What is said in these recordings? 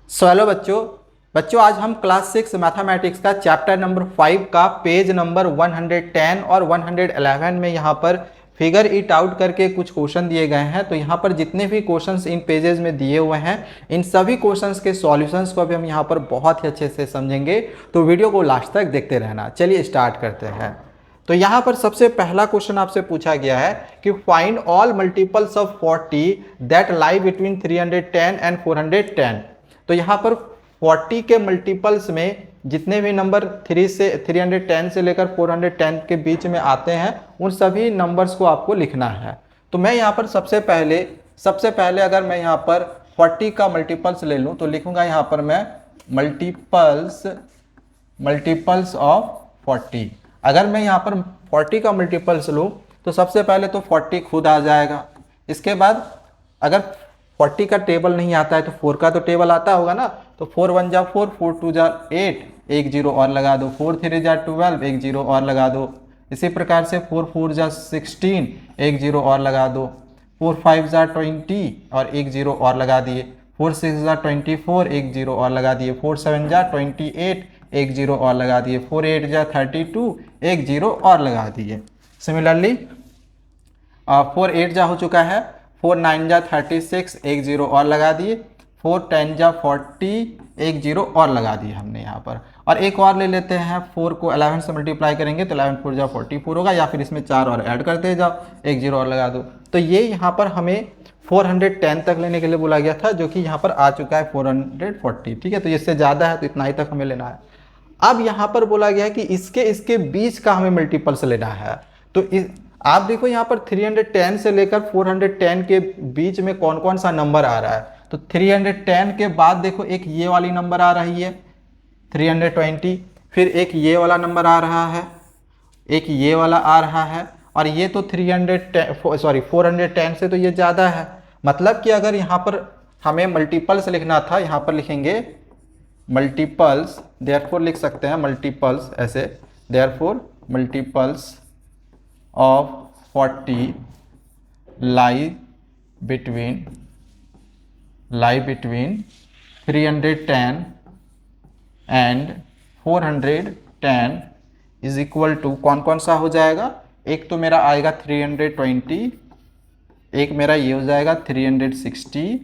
Hello बच्चों आज हम क्लास 6 मैथमेटिक्स का चैप्टर नंबर 5 का पेज नंबर 110 और 111 में यहाँ पर फिगर इट आउट करके कुछ क्वेश्चन दिए गए हैं। तो यहाँ पर जितने भी क्वेश्चंस इन पेजेस में दिए हुए हैं, इन सभी क्वेश्चंस के सॉल्यूशंस को भी हम यहाँ पर बहुत ही अच्छे से समझेंगे। तो वीडियो को लास्ट तक देखते रहना। चलिए स्टार्ट करते हैं। तो यहाँ पर सबसे पहला क्वेश्चन आपसे पूछा गया है कि find all multiples of 40 that lie between 310 and 410। तो यहाँ पर 40 के मल्टीपल्स में जितने भी नंबर 310 से लेकर 410 के बीच में आते हैं, उन सभी नंबर्स को आपको लिखना है। तो मैं यहाँ पर सबसे पहले अगर मैं यहाँ पर 40 का मल्टीपल्स ले लूँ तो लिखूंगा यहाँ पर मैं मल्टीपल्स ऑफ 40। अगर मैं यहाँ पर 40 का मल्टीपल्स लूँ तो सबसे पहले तो 40 खुद आ जाएगा। इसके बाद अगर 40 का टेबल नहीं आता है तो 4 का तो टेबल आता होगा ना। तो 4 1 जा 4, 4 2 जा 8, एक जीरो और लगा दो। 4 3 जा 12, एक जीरो और लगा दो। इसी प्रकार से 4 4 जा 16, एक जीरो और लगा दो। 4 5 जा 20 और एक जीरो और लगा दिए। 4 6 जा 24, एक जीरो और लगा दिए। 4 7 जा 28, एक जीरो और लगा दिए। 4 8 जा 32, एक जीरो और लगा दिए। सिमिलरली 4 8 जा हो चुका है। 4 9 जा 36, एक जीरो और लगा दिए। 4 10 जा 40, एक जीरो और लगा दिए हमने यहाँ पर। और एक और ले लेते हैं, 4 को 11 से मल्टीप्लाई करेंगे तो 11 4 जा 44 होगा, या फिर इसमें 4 और ऐड करते जाओ, एक जीरो और लगा दो। तो ये यहाँ पर हमें 410 तक लेने के लिए बोला गया था, जो कि यहाँ पर आ चुका है 440। ठीक है, तो इससे ज़्यादा है तो इतना ही तक हमें लेना है। अब यहाँ पर बोला गया है कि इसके बीच का हमें मल्टीपल्स लेना है। तो आप देखो यहाँ पर 310 से लेकर 410 के बीच में कौन कौन सा नंबर आ रहा है। तो 310 के बाद देखो एक ये वाली नंबर आ रही है 320, फिर एक ये वाला नंबर आ रहा है, एक ये वाला आ रहा है, और ये तो 410 से तो ये ज़्यादा है। मतलब कि अगर यहाँ पर हमें मल्टीपल्स लिखना था, यहाँ पर लिखेंगे मल्टीपल्स, देयरफॉर लिख सकते हैं मल्टीपल्स ऐसे, therefore multiples of 40 lie between 310 and 410 is equal to कौन कौन सा हो जाएगा। एक तो मेरा आएगा 320, एक मेरा ये हो जाएगा 360,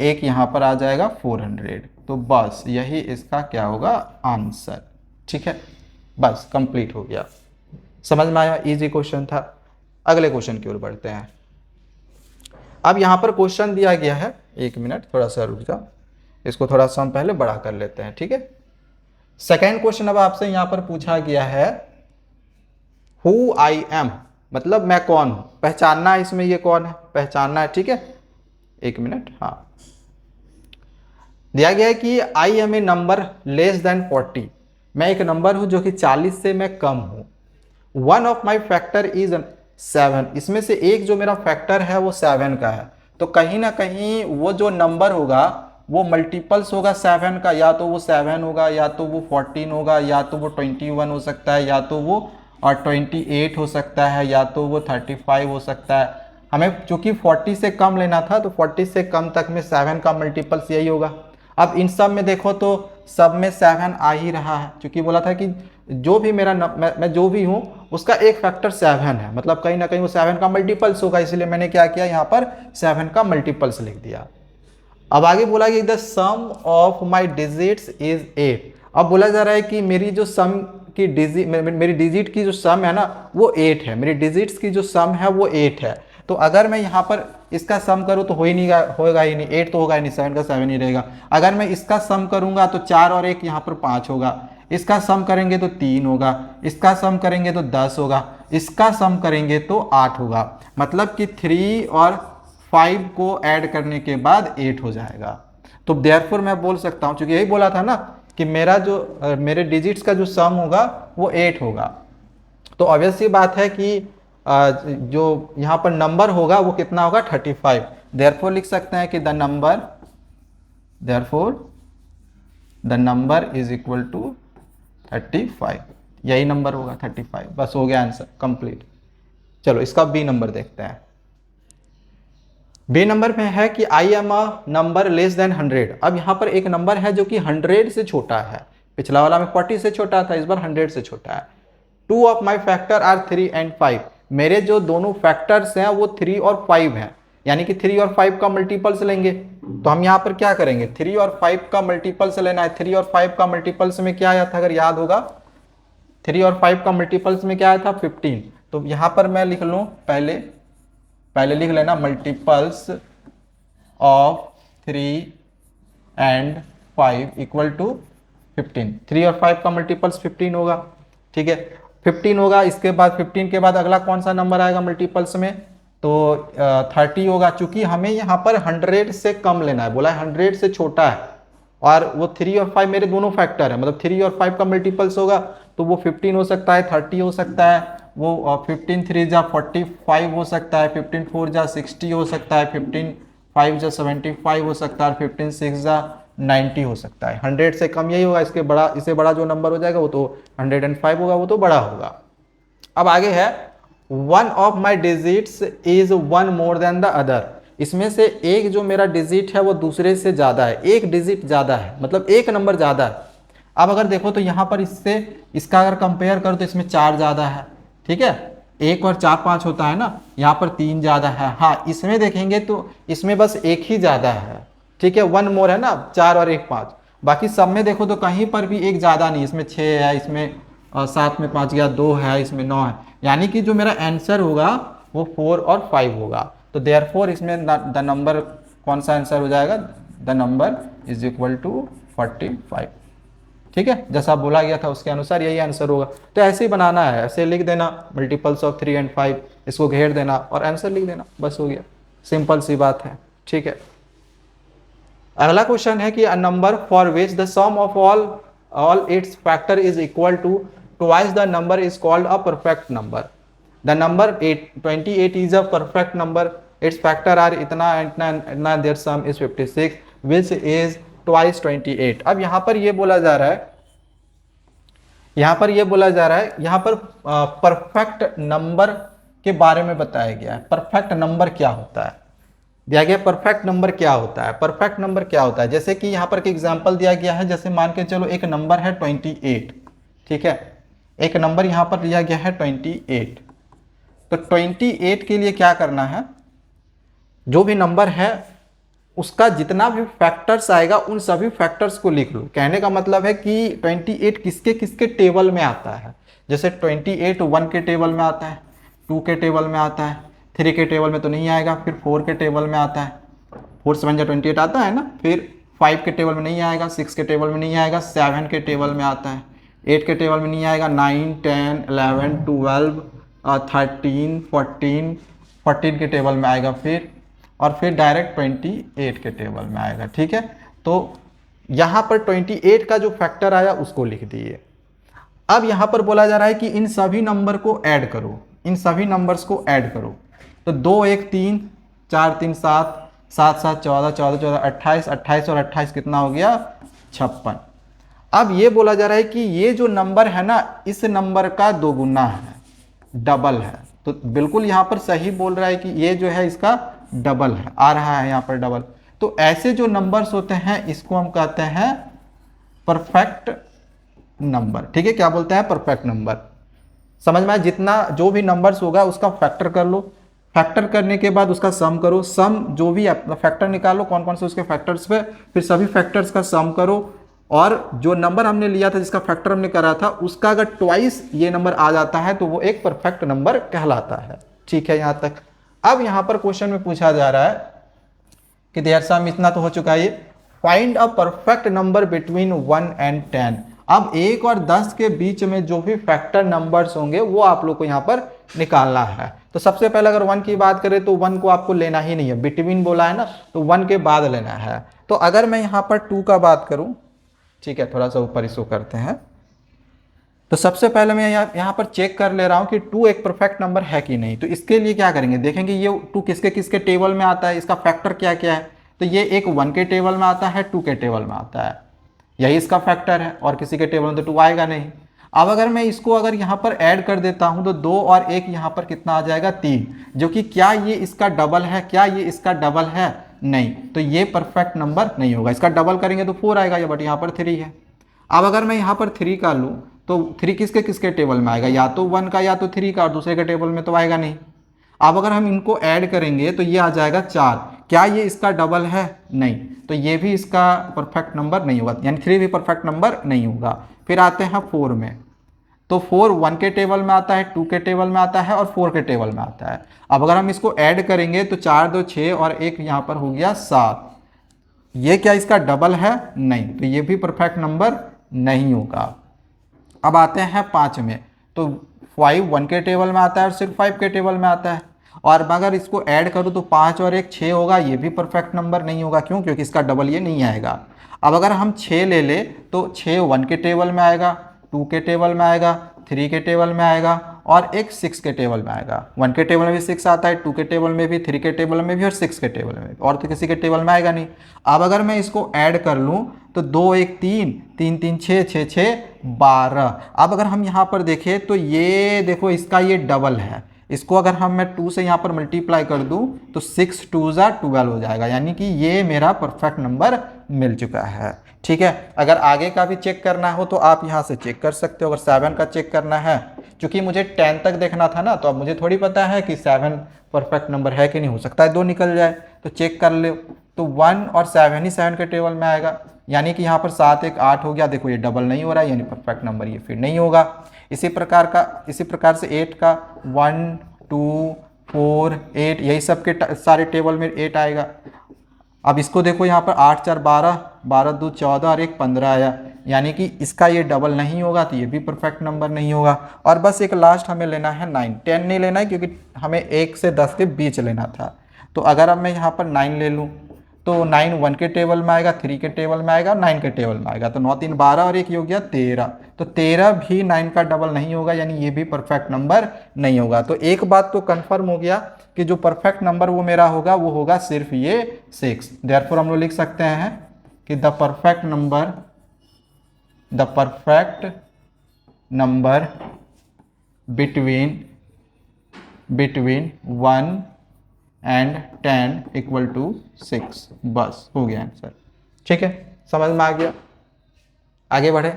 एक यहाँ पर आ जाएगा 400। तो बस यही इसका क्या होगा, आंसर। ठीक है, बस कंप्लीट हो गया। समझ में आया, इजी क्वेश्चन था। अगले क्वेश्चन की ओर बढ़ते हैं। अब यहाँ पर क्वेश्चन दिया गया है, एक मिनट थोड़ा सा रुक जाओ, इसको थोड़ा सा हम पहले बड़ा कर लेते हैं। ठीक है, सेकेंड क्वेश्चन अब आपसे यहाँ पर पूछा गया है हु आई एम, मतलब मैं कौन हूं, पहचानना है इसमें, ये कौन है पहचानना है। ठीक है, एक मिनट। हाँ, दिया गया है कि I am a number less than 40, मैं एक नंबर हूं जो कि 40 से मैं कम हूं। One of my factor is 7, इसमें से एक जो मेरा फैक्टर है वो 7 का है। तो कहीं ना कहीं वो जो नंबर होगा वो मल्टीपल्स होगा 7 का, या तो वो 7 होगा, या तो वो 14 होगा, या तो वो 21 हो सकता है, या तो वो 28 हो सकता है, या तो वो 35 हो सकता है। हमें चूंकि 40 से कम लेना था तो 40 से कम तक में 7 का मल्टीपल्स यही होगा। अब इन सब में देखो तो सब में 7 आ ही रहा है, क्योंकि बोला था कि जो भी मेरा मैं जो भी हूँ उसका एक फैक्टर 7 है, मतलब कहीं ना कहीं वो 7 का मल्टीपल्स होगा। इसलिए मैंने क्या किया, यहाँ पर 7 का मल्टीपल्स लिख दिया। अब आगे बोला कि the sum of my digits is 8। अब बोला जा रहा है कि मेरी जो सम की मेरी डिजिट की जो सम है ना वो 8 है, मेरी डिजिट्स की जो सम है वो 8 है। तो अगर मैं यहाँ पर इसका सम करूँ तो होगा ही नहीं, 8 तो होगा ही नहीं, 7 का 7 ही रहेगा। अगर मैं इसका सम करूँगा तो 4 और 1 यहाँ पर 5 होगा, इसका सम करेंगे तो 3 होगा, इसका सम करेंगे तो 10 होगा, इसका सम करेंगे तो 8 होगा। मतलब कि 3 और 5 को ऐड करने के बाद 8 हो जाएगा। तो देयरफॉर मैं बोल सकता हूँ, क्योंकि यही बोला था ना कि मेरे डिजिट्स का जो सम होगा वो 8 होगा। तो ऑब्वियस सी बात है कि जो यहाँ पर नंबर होगा वो कितना होगा, 35। देयरफॉर लिख सकते हैं कि the number is equal to 35, यही नंबर होगा 35। बस हो गया आंसर कंप्लीट। चलो इसका बी नंबर देखते हैं। बी नंबर में है कि I am a number less then 100। अब यहाँ पर एक नंबर है जो कि 100 से छोटा है, पिछला वाला में 40 से छोटा था, इस बार 100 से छोटा है। Two of my factor are 3 and 5। मेरे जो दोनों फैक्टर्स हैं वो 3 और 5 हैं, यानी कि 3 और 5 का मल्टीपल्स लेंगे। तो हम यहाँ पर क्या करेंगे, 3 और 5 का मल्टीपल्स लेना है। 3 और 5 का मल्टीपल्स में क्या आया था, अगर याद होगा, 3 और 5 का मल्टीपल्स में क्या आया था, 15। तो यहाँ पर मैं लिख लूँ, पहले लिख लेना multiples of 3 and 5 equal to 15। 3 और 5 का मल्टीपल्स 15 होगा, ठीक है, 15 होगा। इसके बाद 15 के बाद अगला कौन सा नंबर आएगा मल्टीपल्स में, तो 30 होगा। चूंकि हमें यहाँ पर 100 से कम लेना है, बोला है 100 से छोटा है, और वो 3 और 5 मेरे दोनों फैक्टर है, मतलब 3 और 5 का मल्टीपल्स होगा, तो वो 15 हो सकता है, 30 हो सकता है, वो 15 3 जा 45 हो सकता है, 15 4 जा 60 हो सकता है, 15 5 जा 75 हो सकता है, 15 6 जा 90 हो सकता है। 100 से कम यही होगा, इससे बड़ा जो नंबर हो जाएगा वो तो 105 होगा, वो तो बड़ा होगा। अब आगे है, one of my digits is one more than the other. इसमें से एक जो मेरा डिजिट है वो दूसरे से ज़्यादा है, एक डिजिट ज़्यादा है, मतलब एक नंबर ज़्यादा है। अब अगर देखो तो यहाँ पर इसका अगर कंपेयर करो तो इसमें 4 ज़्यादा है, ठीक है, 1 और 4 5 होता है ना, यहाँ पर 3 ज़्यादा है। हाँ, इसमें देखेंगे तो इसमें बस एक ही ज़्यादा है, ठीक है, 1 मोर है ना, 4 और 1 5। बाकी सब में देखो तो कहीं पर भी एक ज़्यादा नहीं, इसमें 6 है, इसमें 7 में 5 गया, 2 है, इसमें 9 है। यानी कि जो मेरा आंसर होगा वो 4 और 5 होगा। तो देयरफॉर इसमें द नंबर कौन सा आंसर हो जाएगा, the number is equal to 45, ठीक है, जैसा बोला गया था उसके अनुसार यही आंसर होगा। तो ऐसे ही बनाना है, ऐसे लिख देना मल्टीपल्स ऑफ 3 एंड 5, इसको घेर देना और आंसर लिख देना, बस हो गया, सिंपल सी बात है, ठीक है। अगला क्वेश्चन है कि a number for which the sum of all its factor is equal to twice the number is called a perfect number. The number 28 is a perfect number, its factor are इतना इतना, their sum is 56 which is twice 28। अब यहाँ पर ये बोला जा रहा है, यहाँ पर परफेक्ट नंबर के बारे में बताया गया है। परफेक्ट नंबर क्या होता है, दिया गया परफेक्ट नंबर क्या होता है। परफेक्ट नंबर क्या होता है, जैसे कि यहाँ पर एक एग्जांपल दिया गया है, जैसे मान के चलो एक नंबर है 28, ठीक है, एक नंबर यहाँ पर दिया गया है 28। तो 28 के लिए क्या करना है, जो भी नंबर है उसका जितना भी फैक्टर्स आएगा उन सभी फैक्टर्स को लिख लो। कहने का मतलब है कि 28 किसके किसके टेबल में आता है। जैसे 28 1 के टेबल में आता है, 2 के टेबल में आता है, 3 के टेबल में तो नहीं आएगा, फिर 4 के टेबल में आता है, 4 7 जा 28 आता है ना, फिर 5 के टेबल में नहीं आएगा, 6 के टेबल में नहीं आएगा, 7 के टेबल में आता है, 8 के टेबल में नहीं आएगा, 9 10 11 12 13 14 के टेबल में आएगा, फिर डायरेक्ट 28 के टेबल में आएगा, ठीक है। तो यहाँ पर 28 का जो फैक्टर आया उसको लिख दिए। अब यहाँ पर बोला जा रहा है कि इन सभी नंबर को ऐड करो, इन सभी नंबर्स को ऐड करो। तो 2 1 3 4 3 7 7 7 14 14 14 28 28 और 28 कितना हो गया, 56। अब ये बोला जा रहा है कि ये जो नंबर है ना, इस नंबर का दोगुना है, डबल है। तो बिल्कुल यहाँ पर सही बोल रहा है कि ये जो है इसका डबल है, आ रहा है यहाँ पर डबल। तो ऐसे जो नंबर्स होते हैं इसको हम कहते हैं परफेक्ट नंबर, ठीक है। क्या बोलते हैं, परफेक्ट नंबर। समझ में आया, जितना जो भी नंबर्स होगा उसका फैक्टर कर लो, फैक्टर करने के बाद उसका सम करो, सम जो भी फैक्टर निकालो कौन कौन से उसके फैक्टर्स पे, फिर सभी फैक्टर्स का सम करो, और जो नंबर हमने लिया था जिसका फैक्टर हमने करा था उसका अगर ट्वाइस ये नंबर आ जाता है तो वो एक परफेक्ट नंबर कहलाता है, ठीक है। यहाँ तक। अब यहाँ पर क्वेश्चन में पूछा जा रहा है कि देयर सम, इतना तो हो चुका है, find a perfect number between 1 and 10। अब 1 और 10 के बीच में जो भी फैक्टर नंबर्स होंगे वो आप लोग को यहाँ पर निकालना है। तो सबसे पहले अगर 1 की बात करें तो 1 को आपको लेना ही नहीं है, बिटवीन बोला है ना, तो 1 के बाद लेना है। तो अगर मैं यहाँ पर 2 का बात करूँ, ठीक है, थोड़ा सा ऊपर इसको करते हैं, तो सबसे पहले मैं यहाँ पर चेक कर ले रहा हूँ कि 2 एक परफेक्ट नंबर है कि नहीं। तो इसके लिए क्या करेंगे, देखेंगे ये 2 किसके किसके टेबल में आता है, इसका फैक्टर क्या क्या है। तो ये एक 1 के टेबल में आता है, 2 के टेबल में आता है, यही इसका फैक्टर है, और किसी के टेबल में तो 2 आएगा नहीं। अब अगर मैं इसको अगर यहाँ पर ऐड कर देता हूँ तो 2 और 1 यहाँ पर कितना आ जाएगा 3, जो कि क्या ये इसका डबल है, क्या ये इसका डबल है, नहीं, तो ये परफेक्ट नंबर नहीं होगा। इसका डबल करेंगे तो 4 आएगा, ये बट यहाँ पर 3 है। अब अगर मैं यहाँ पर 3 का लूँ तो 3 किसके किसके टेबल में आएगा, या तो 1 का या तो 3 का, और दूसरे के टेबल में तो आएगा नहीं। अब अगर हम इनको ऐड करेंगे तो ये आ जाएगा 4, क्या ये इसका डबल है, नहीं, तो ये भी इसका परफेक्ट नंबर नहीं होगा, यानी 3 भी परफेक्ट नंबर नहीं होगा। फिर आते हैं 4 में, तो 4 1 के टेबल में आता है, 2 के टेबल में आता है और 4 के टेबल में आता है। अब अगर हम इसको ऐड करेंगे तो 4 2 6 और 1 यहाँ पर हो गया 7, ये क्या इसका डबल है, नहीं, तो ये भी परफेक्ट नंबर नहीं होगा। अब आते हैं 5 में, तो 5 1 के टेबल में आता है और सिर्फ 5 के टेबल में आता है, और अगर इसको ऐड करूँ तो 5 और 1 6 होगा, ये भी परफेक्ट नंबर नहीं होगा। क्यों? क्योंकि इसका डबल ये नहीं आएगा। अब अगर हम 6 ले ले तो 6 1 के टेबल में आएगा, 2 के टेबल में आएगा, 3 के टेबल में आएगा और एक 6 के टेबल में आएगा। 1 के टेबल में भी 6 आता है, 2 के टेबल में भी, 3 के टेबल में भी और 6 के टेबल में भी, और तो किसी के टेबल में आएगा नहीं। अब अगर मैं इसको ऐड कर लूँ तो 2 1 3 3 3 6 6 6 12। अब अगर हम यहाँ पर देखें तो ये देखो इसका ये डबल है, इसको अगर हम मैं 2 से यहाँ पर मल्टीप्लाई कर दूँ तो 6 2 12 हो जाएगा, यानी कि ये मेरा परफेक्ट नंबर मिल चुका है। ठीक है, अगर आगे का भी चेक करना हो तो आप यहाँ से चेक कर सकते हो। अगर 7 का चेक करना है, क्योंकि मुझे 10 तक देखना था ना, तो अब मुझे थोड़ी पता है कि 7 परफेक्ट नंबर है कि नहीं, हो सकता है 2 निकल जाए, तो चेक कर लो। तो 1 और 7 ही 7 के टेबल में आएगा, यानी कि यहाँ पर 7 1 8 हो गया। देखो ये डबल नहीं हो रहा है, यानी परफेक्ट नंबर ये फिर नहीं होगा। इसी प्रकार से 8 का 1 2 4 8, यही सब के सारे टेबल में 8 आएगा। अब इसको देखो यहाँ पर 8 4 12 12 2 14 और 1 15 आया, यानी कि इसका ये डबल नहीं होगा, तो ये भी परफेक्ट नंबर नहीं होगा। और बस एक लास्ट हमें लेना है 9, 10 नहीं लेना है क्योंकि हमें 1 से 10 के बीच लेना था। तो अगर अब मैं यहाँ पर 9 ले लूँ तो 9 1 के टेबल में आएगा, 3 के टेबल में आएगा और 9 के टेबल में आएगा, तो 9 3 12 और 1 हो गया 13, तो 13 भी 9 का डबल नहीं होगा, यानी ये भी परफेक्ट नंबर नहीं होगा। तो एक बात तो कंफर्म हो गया कि जो परफेक्ट नंबर वो मेरा होगा वो होगा सिर्फ ये 6। देयरफॉर हम लोग लिख सकते हैं कि the perfect number between 1 and 10 equal to 6। बस हो गया आंसर। ठीक है, समझ में आ गया। आगे बढ़े।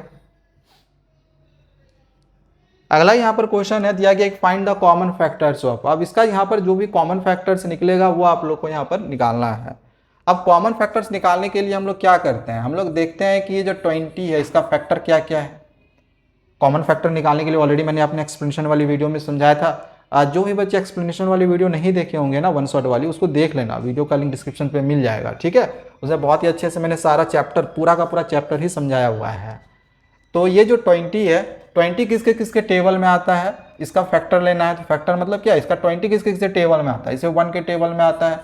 अगला यहाँ पर क्वेश्चन है दिया गया एक find the common factors of. अब इसका यहाँ पर जो भी कॉमन फैक्टर्स निकलेगा वो आप लोग को यहाँ पर निकालना है। अब कॉमन फैक्टर्स निकालने के लिए हम लोग क्या करते हैं, हम लोग देखते हैं कि ये जो 20 है इसका फैक्टर क्या क्या है। कॉमन फैक्टर निकालने के लिए ऑलरेडी मैंने अपने एक्सप्लेनेशन वाली वीडियो में समझाया था। जो भी बच्चे एक्सप्लेनेशन वाली वीडियो नहीं देखे होंगे ना, वन शॉट वाली, उसको देख लेना, वीडियो का लिंक डिस्क्रिप्शन पे मिल जाएगा। ठीक है, उसे बहुत ही अच्छे से मैंने सारा चैप्टर, पूरा का पूरा चैप्टर ही समझाया हुआ है। तो ये जो 20 है, 20 किसके किसके टेबल में आता है, इसका फैक्टर लेना है। तो फैक्टर मतलब क्या है, इसका 20 किसके किसके टेबल में आता है। इसे 1 के टेबल में आता है,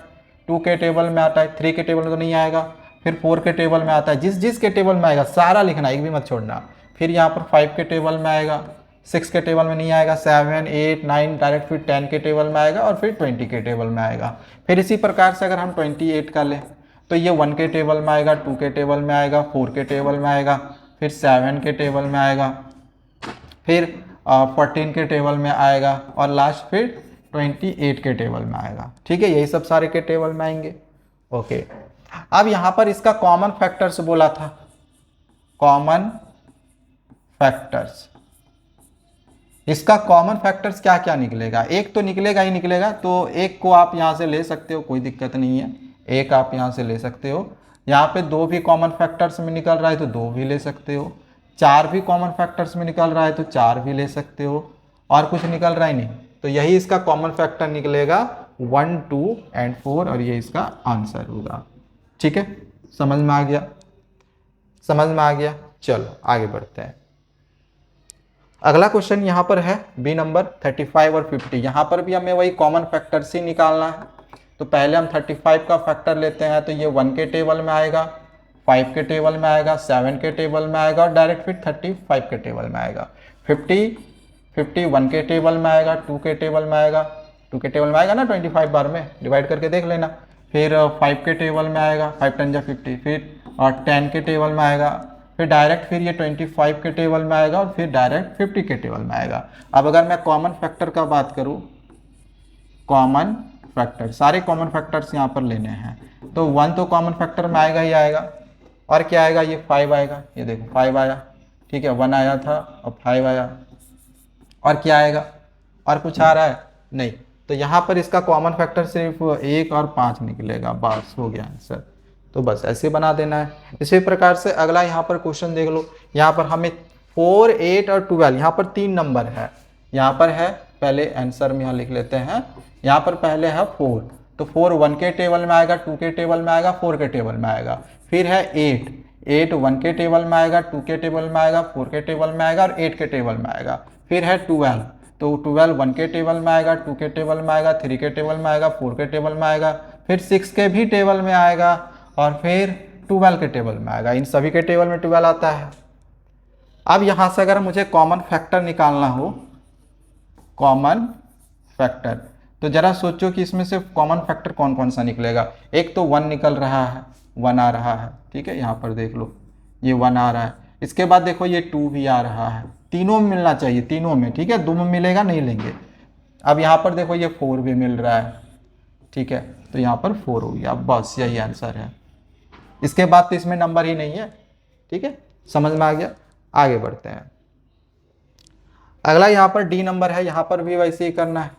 2 के टेबल में आता है, 3 के टेबल में तो नहीं आएगा, फिर 4 के टेबल में आता है। जिस जिस के टेबल में आएगा सारा लिखना, एक भी मत छोड़ना। फिर यहाँ पर 5 के टेबल में आएगा, 6 के टेबल में नहीं आएगा, 7 8 9 डायरेक्ट फिर 10 के टेबल में आएगा और फिर 20 के टेबल में आएगा। फिर इसी प्रकार से अगर हम 28 का लें तो ये 1 के टेबल में आएगा, 2 के टेबल में आएगा, 4 के टेबल में आएगा, फिर 7 के टेबल में आएगा, फिर 14 के टेबल में आएगा और लास्ट फिर 28 के टेबल में आएगा। ठीक है, यही सब सारे के टेबल में आएंगे। ओके, अब यहाँ पर इसका कॉमन फैक्टर्स बोला था, कॉमन फैक्टर्स। इसका कॉमन फैक्टर्स क्या क्या निकलेगा, एक तो निकलेगा ही निकलेगा, तो एक को आप यहाँ से ले सकते हो, कोई दिक्कत नहीं है, एक आप यहाँ से ले सकते हो। यहाँ पे 2 भी कॉमन फैक्टर्स में निकल रहा है तो 2 भी ले सकते हो, 4 भी कॉमन फैक्टर्स में निकल रहा है तो 4 भी ले सकते हो, और कुछ निकल रहा है नहीं, तो यही इसका कॉमन फैक्टर निकलेगा 1 2 एंड 4, और ये इसका आंसर होगा। ठीक है, समझ में आ गया, समझ में आ गया। चलो आगे बढ़ते हैं। अगला क्वेश्चन यहाँ पर है बी नंबर 35 और 50। यहाँ पर भी हमें वही कॉमन फैक्टर्स ही निकालना है। तो पहले हम 35 का फैक्टर लेते हैं, तो ये 1 के टेबल में आएगा, 5 के टेबल में आएगा, 7 के टेबल में आएगा और डायरेक्ट फिर 35 के टेबल में आएगा। 50 1 के टेबल में आएगा, 2 के टेबल में आएगा, 2 के टेबल में आएगा ना 25 बार में, डिवाइड करके देख लेना। फिर 5 के टेबल में आएगा, 5 10 50, फिर 10 के टेबल में आएगा, फिर डायरेक्ट फिर ये 25 के टेबल में आएगा और फिर डायरेक्ट 50 के टेबल में आएगा। अब अगर मैं कॉमन फैक्टर का बात करूँ, कॉमन फैक्टर, सारे कॉमन फैक्टर्स यहाँ पर लेने हैं, तो 1 तो कॉमन फैक्टर में आएगा ही आएगा, और क्या आएगा, ये 5 आएगा, ये देखो 5 आया, ठीक है, 1 आया था और 5 आया, और क्या आएगा, और कुछ आ रहा है नहीं, तो यहाँ पर इसका कॉमन फैक्टर सिर्फ 1 और 5 निकलेगा, बस हो गया आंसर। तो बस ऐसे बना देना है। इसी प्रकार से अगला यहाँ पर क्वेश्चन देख लो, यहाँ पर हमें 4, 8 और 12, यहाँ पर 3 नंबर है, यहाँ पर है, पहले आंसर में यहाँ लिख लेते हैं, यहाँ पर पहले है 4, तो 4 1 के टेबल में आएगा, 2 के टेबल में आएगा, 4 के टेबल में आएगा, फिर है 8, 8 1 के टेबल में आएगा, 2 के टेबल में आएगा, 4 के टेबल में आएगा और 8 के टेबल में आएगा, फिर है 12, तो 12 1 के टेबल में आएगा, 2 के टेबल में आएगा, 3 के टेबल में आएगा, 4 के टेबल में आएगा, फिर 6 के भी टेबल में आएगा और फिर 12 के टेबल में आएगा, इन सभी के टेबल में 12 आता है। अब यहाँ से अगर मुझे कॉमन फैक्टर निकालना हो, कॉमन फैक्टर, तो जरा सोचो कि इसमें से कॉमन फैक्टर कौन कौन सा निकलेगा। एक तो 1 निकल रहा है, 1 आ रहा है, ठीक है, यहाँ पर देख लो ये 1 आ रहा है, इसके बाद देखो ये 2 भी आ रहा है, तीनों में मिलना चाहिए, तीनों में, ठीक है, 2 में मिलेगा नहीं लेंगे। अब यहाँ पर देखो ये 4 भी मिल रहा है, ठीक है, तो यहाँ पर 4 हो गया, बस यही आंसर है, इसके बाद तो इसमें नंबर ही नहीं है, ठीक है, समझ में आ गया। आगे बढ़ते हैं, अगला यहाँ पर डी नंबर है, यहाँ पर भी वैसे ही करना है।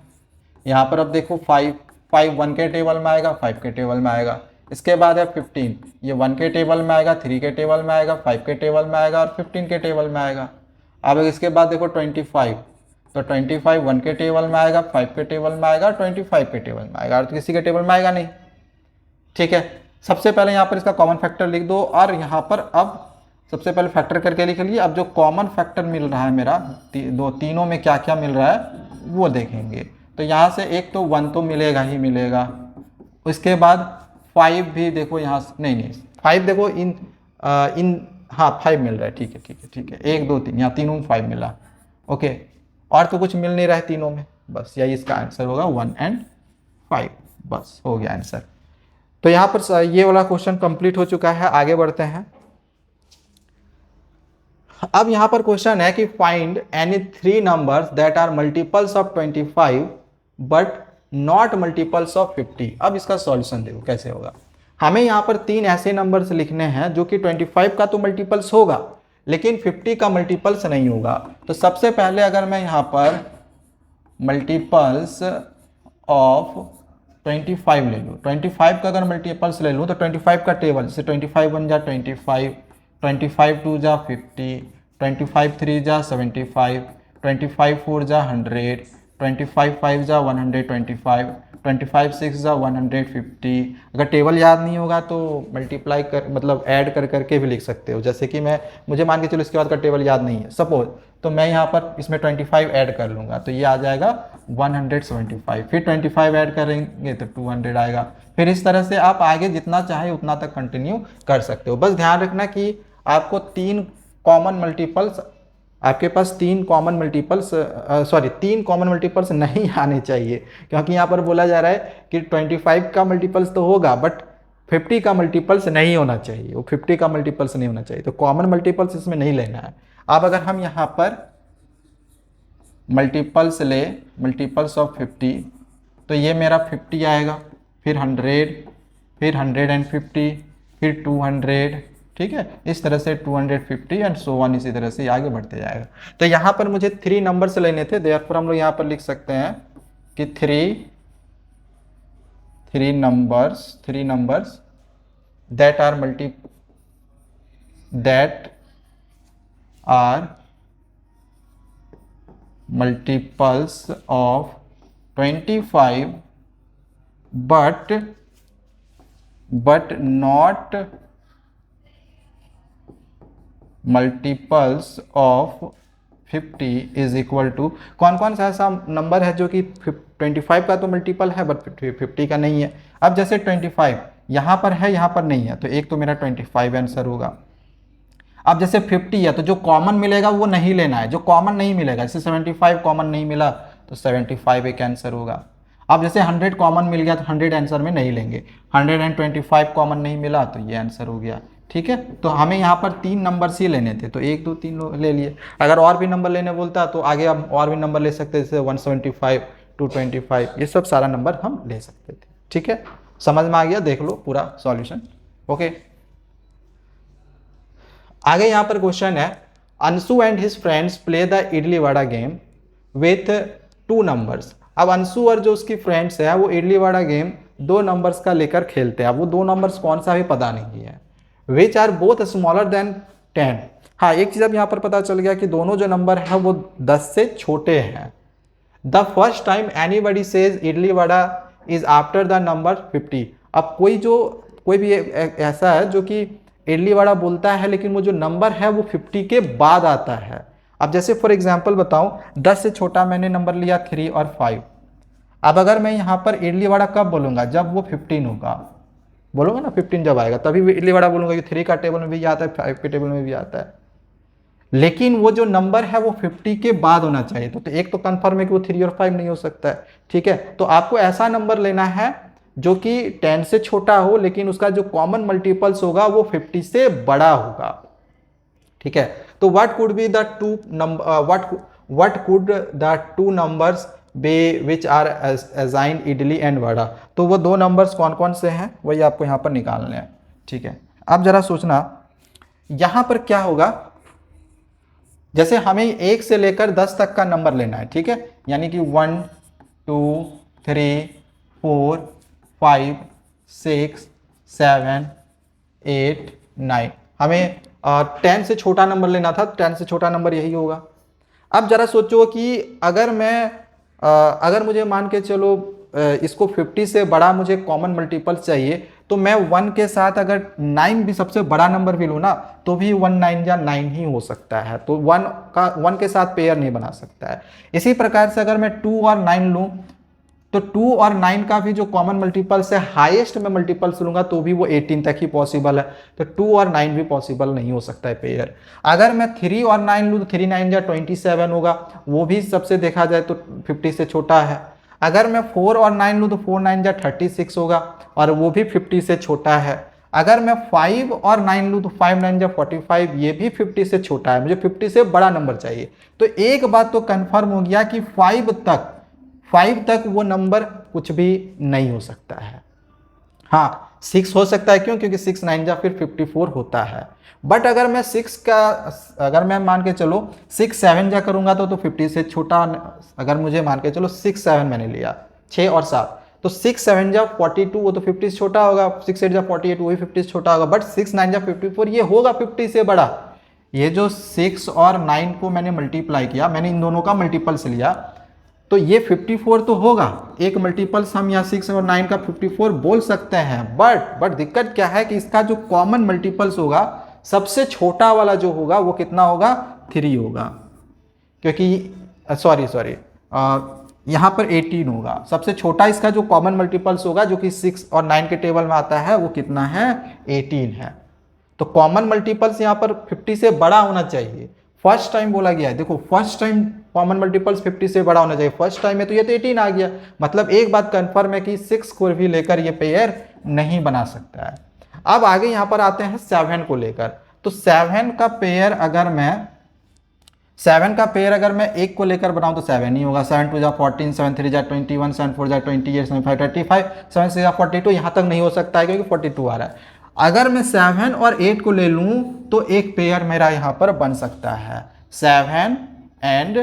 यहाँ पर अब देखो 5 1 के टेबल में आएगा, 5 के टेबल में आएगा, इसके बाद है 15, ये 1 के टेबल में आएगा, 3 के टेबल में आएगा, 5 के टेबल में आएगा और 15 के टेबल में आएगा। अब इसके बाद देखो 25, तो 25 1 के टेबल में आएगा, 5 के टेबल में आएगा और 25 के टेबल में आएगा, और तो किसी के टेबल में आएगा नहीं, ठीक है। सबसे पहले यहाँ पर इसका कॉमन फैक्टर लिख दो, और यहाँ पर अब सबसे पहले फैक्टर करके लिख लिए। अब जो कॉमन फैक्टर मिल रहा है मेरा, तीनों में क्या क्या मिल रहा है वो देखेंगे। तो यहाँ से एक तो 1 तो मिलेगा ही मिलेगा, उसके बाद 5 भी देखो यहाँ से, नहीं 5 देखो हाँ 5 मिल रहा है, ठीक है ठीक है ठीक है, 1 2 3, यहाँ तीनों में 5 मिला, ओके, और तो कुछ मिल नहीं रहा है तीनों में, बस यही इसका आंसर होगा 1 और 5, बस हो गया आंसर। तो यहाँ पर ये वाला क्वेश्चन कंप्लीट हो चुका है। आगे बढ़ते हैं, अब यहाँ पर क्वेश्चन है कि find any 3 numbers that are multiples of 25 but not multiples of 50। अब इसका सॉल्यूशन देखो कैसे होगा। हमें यहाँ पर 3 ऐसे नंबर्स लिखने हैं जो कि 25 का तो मल्टीपल्स होगा लेकिन 50 का मल्टीपल्स नहीं होगा। तो सबसे पहले अगर मैं यहाँ पर मल्टीपल्स ऑफ 25 ले लूँ, 25 का अगर मल्टीपल्स ले लूँ तो 25 का टेबल, जैसे 25 1 जा 25, 25 2 जा 50, 25 3 जा 75, 25 4 जा 100, 25 5 जा 125, 25 6 जा 150। अगर टेबल याद नहीं होगा तो मल्टीप्लाई कर मतलब ऐड कर करके भी लिख सकते हो। जैसे कि मुझे मान के चलो इसके बाद का टेबल याद नहीं है सपोज, तो मैं यहाँ पर इसमें 25 ऐड कर लूँगा तो ये आ जाएगा 175, फिर 25 ऐड करेंगे तो 200 आएगा। फिर इस तरह से आप आगे जितना चाहे उतना तक कंटिन्यू कर सकते हो। बस ध्यान रखना कि आपको 3 कॉमन मल्टीपल्स, आपके पास 3 कॉमन मल्टीपल्स नहीं आने चाहिए, क्योंकि यहाँ पर बोला जा रहा है कि 25 का मल्टीपल्स तो होगा बट 50 का मल्टीपल्स नहीं होना चाहिए, वो 50 का मल्टीपल्स नहीं होना चाहिए, तो कॉमन मल्टीपल्स इसमें नहीं लेना है। अब अगर हम यहाँ पर मल्टीपल्स ले, मल्टीपल्स ऑफ 50, तो ये मेरा 50 आएगा, फिर 100, फिर 150, फिर 200, ठीक है, इस तरह से 250 एंड सो ऑन, इसी तरह से आगे बढ़ते जाएगा। तो यहाँ पर मुझे 3 नंबर्स लेने थे, देयरफॉर हम लोग यहाँ पर लिख सकते हैं कि 3 numbers that are multiples of 25 but not multiples of 50 is equal to, कौन कौन सा ऐसा नंबर है जो कि 25 का तो मल्टीपल है बट 50 का नहीं है। अब जैसे 25 यहाँ पर है यहाँ पर नहीं है, तो एक तो मेरा 25 आंसर होगा। अब जैसे 50 है तो जो कॉमन मिलेगा वो नहीं लेना है, जो कॉमन नहीं मिलेगा, जैसे 75 कॉमन नहीं मिला तो 75 एक आंसर होगा। अब जैसे 100 कॉमन मिल गया तो 100 आंसर में नहीं लेंगे, 125 कॉमन नहीं मिला तो ये आंसर हो गया। ठीक है, तो हमें यहाँ पर 3 नंबर्स ही लेने थे, तो 1 2 3 ले लिए। अगर और भी नंबर लेने बोलता तो आगे हम और भी नंबर ले सकते थे, जैसे 175 225, ये सब सारा नंबर हम ले सकते थे। ठीक है, समझ में आ गया, देख लो पूरा सॉल्यूशन। ओके, आगे यहाँ पर क्वेश्चन है, Anshu and his friends play the idli vada game with 2 numbers. अब अंशु और जो उसकी फ्रेंड्स है वो इडली वड़ा गेम 2 नंबर्स का लेकर खेलते हैं। अब वो 2 नंबर्स कौन सा भी पता नहीं है। Which are both smaller than 10। हाँ, एक चीज अब यहाँ पर पता चल गया कि दोनों जो नंबर है वो 10 से छोटे हैं। The first time anybody says idli vada is after the number 50। अब कोई भी ऐसा है जो कि इडली वड़ा बोलता है, लेकिन वो जो नंबर है वो 50 के बाद आता है। अब जैसे फॉर एग्जांपल बताऊं, 10 से छोटा मैंने नंबर लिया 3 और 5। अब अगर मैं यहाँ पर इडली वड़ा कब बोलूंगा, जब वो 15 होगा, बोलूंगा ना 15 जब आएगा तभी इडली वड़ा बोलूंगा, कि 3 का टेबल में भी आता है, 5 के टेबल में भी आता है। लेकिन वो जो नंबर है वो 50 के बाद होना चाहिए। तो एक तो कंफर्म है कि वो 3 और 5 नहीं हो सकता है। ठीक है, तो आपको ऐसा नंबर लेना है जो कि 10 से छोटा हो, लेकिन उसका जो कॉमन मल्टीपल्स होगा वो 50 से बड़ा होगा। ठीक है, तो what could be the two number, what could the two numbers be which are assign idli and vada. तो वो 2 नंबर्स कौन कौन से हैं वही आपको यहाँ पर निकालने हैं। ठीक है, अब जरा सोचना यहाँ पर क्या होगा। जैसे हमें 1 से लेकर 10 तक का नंबर लेना है। ठीक है, यानी कि 1 2 3 4 5 6 7 8 9, हमें 10 से छोटा नंबर लेना था। 10 से छोटा नंबर यही होगा। अब जरा सोचो कि अगर मुझे मान के चलो इसको 50 से बड़ा मुझे कॉमन मल्टीपल्स चाहिए, तो मैं 1 के साथ अगर 9 भी सबसे बड़ा नंबर भी लूँ ना, तो भी 1 9 या 9 ही हो सकता है। तो 1 के साथ पेयर नहीं बना सकता है। इसी प्रकार से अगर मैं 2 और 9 लूँ, तो 2 और 9 का भी जो कॉमन मल्टीपल्स है, हाईएस्ट में मल्टीपल्स लूंगा तो भी वो 18 तक ही पॉसिबल है। तो 2 और 9 भी पॉसिबल नहीं हो सकता है पेयर। अगर मैं 3 और 9 लूँ तो 3 9 या 27 होगा, वो भी सबसे देखा जाए तो 50 से छोटा है। अगर मैं 4 और 9 लूँ तो 4 9 या 36 होगा, और वो भी 50 से छोटा है। अगर मैं 5 और 9 लूँ तो 5 9 या 45, ये भी 50 से छोटा है। मुझे 50 से बड़ा नंबर चाहिए। तो एक बात तो कंफर्म हो गया कि 5 तक वो नंबर कुछ भी नहीं हो सकता है। हाँ, 6 हो सकता है। क्यों? क्योंकि 6 9 या फिर 54 होता है। बट अगर मैं अगर मैं मान के चलो 6 7 जा करूंगा तो 50 से छोटा। अगर मुझे मान के चलो 6 7 मैंने लिया, 6 और 7, तो 6 7 जा 42, वो तो 50 से छोटा होगा। 6 8 जा 48, वही 50 से छोटा होगा। बट 6 9 जा 54, ये होगा 50 से बड़ा। ये जो 6 और 9 को मैंने मल्टीप्लाई किया, मैंने इन दोनों का मल्टीपल्स लिया, तो ये 54 तो होगा। एक मल्टीपल्स हम यहाँ 6 और 9 का 54 बोल सकते हैं। बट दिक्कत क्या है कि इसका जो कॉमन मल्टीपल्स होगा, सबसे छोटा वाला जो होगा वो कितना होगा? 3 होगा। क्योंकि सॉरी यहाँ पर 18 होगा। सबसे छोटा इसका जो कॉमन मल्टीपल्स होगा, जो कि 6 और 9 के टेबल में आता है, वो कितना है? 18 है। तो कॉमन मल्टीपल्स यहाँ पर 50 से बड़ा होना चाहिए। फर्स्ट टाइम बोला गया है, देखो फर्स्ट टाइम कॉमन मल्टीपल्स 50 से बड़ा होना चाहिए। फर्स्ट टाइम में तो ये तो 18 आ गया। मतलब एक बात कंफर्म है कि 6 को भी लेकर ये पेयर नहीं बना सकता है। अब आगे यहाँ पर आते हैं 7 को लेकर। तो 7 का पेयर अगर मैं 1 को लेकर बनाऊं तो 7 ही होगा। 7 2 जा 14, 7 3 जा 21, 7 4 जा 28, 7 5 35, 7 6 जा 42, यहाँ तक नहीं हो सकता है क्योंकि 42 आ रहा है। अगर मैं 7 और 8 को ले लूं तो एक पेयर मेरा यहाँ पर बन सकता है। 7 एंड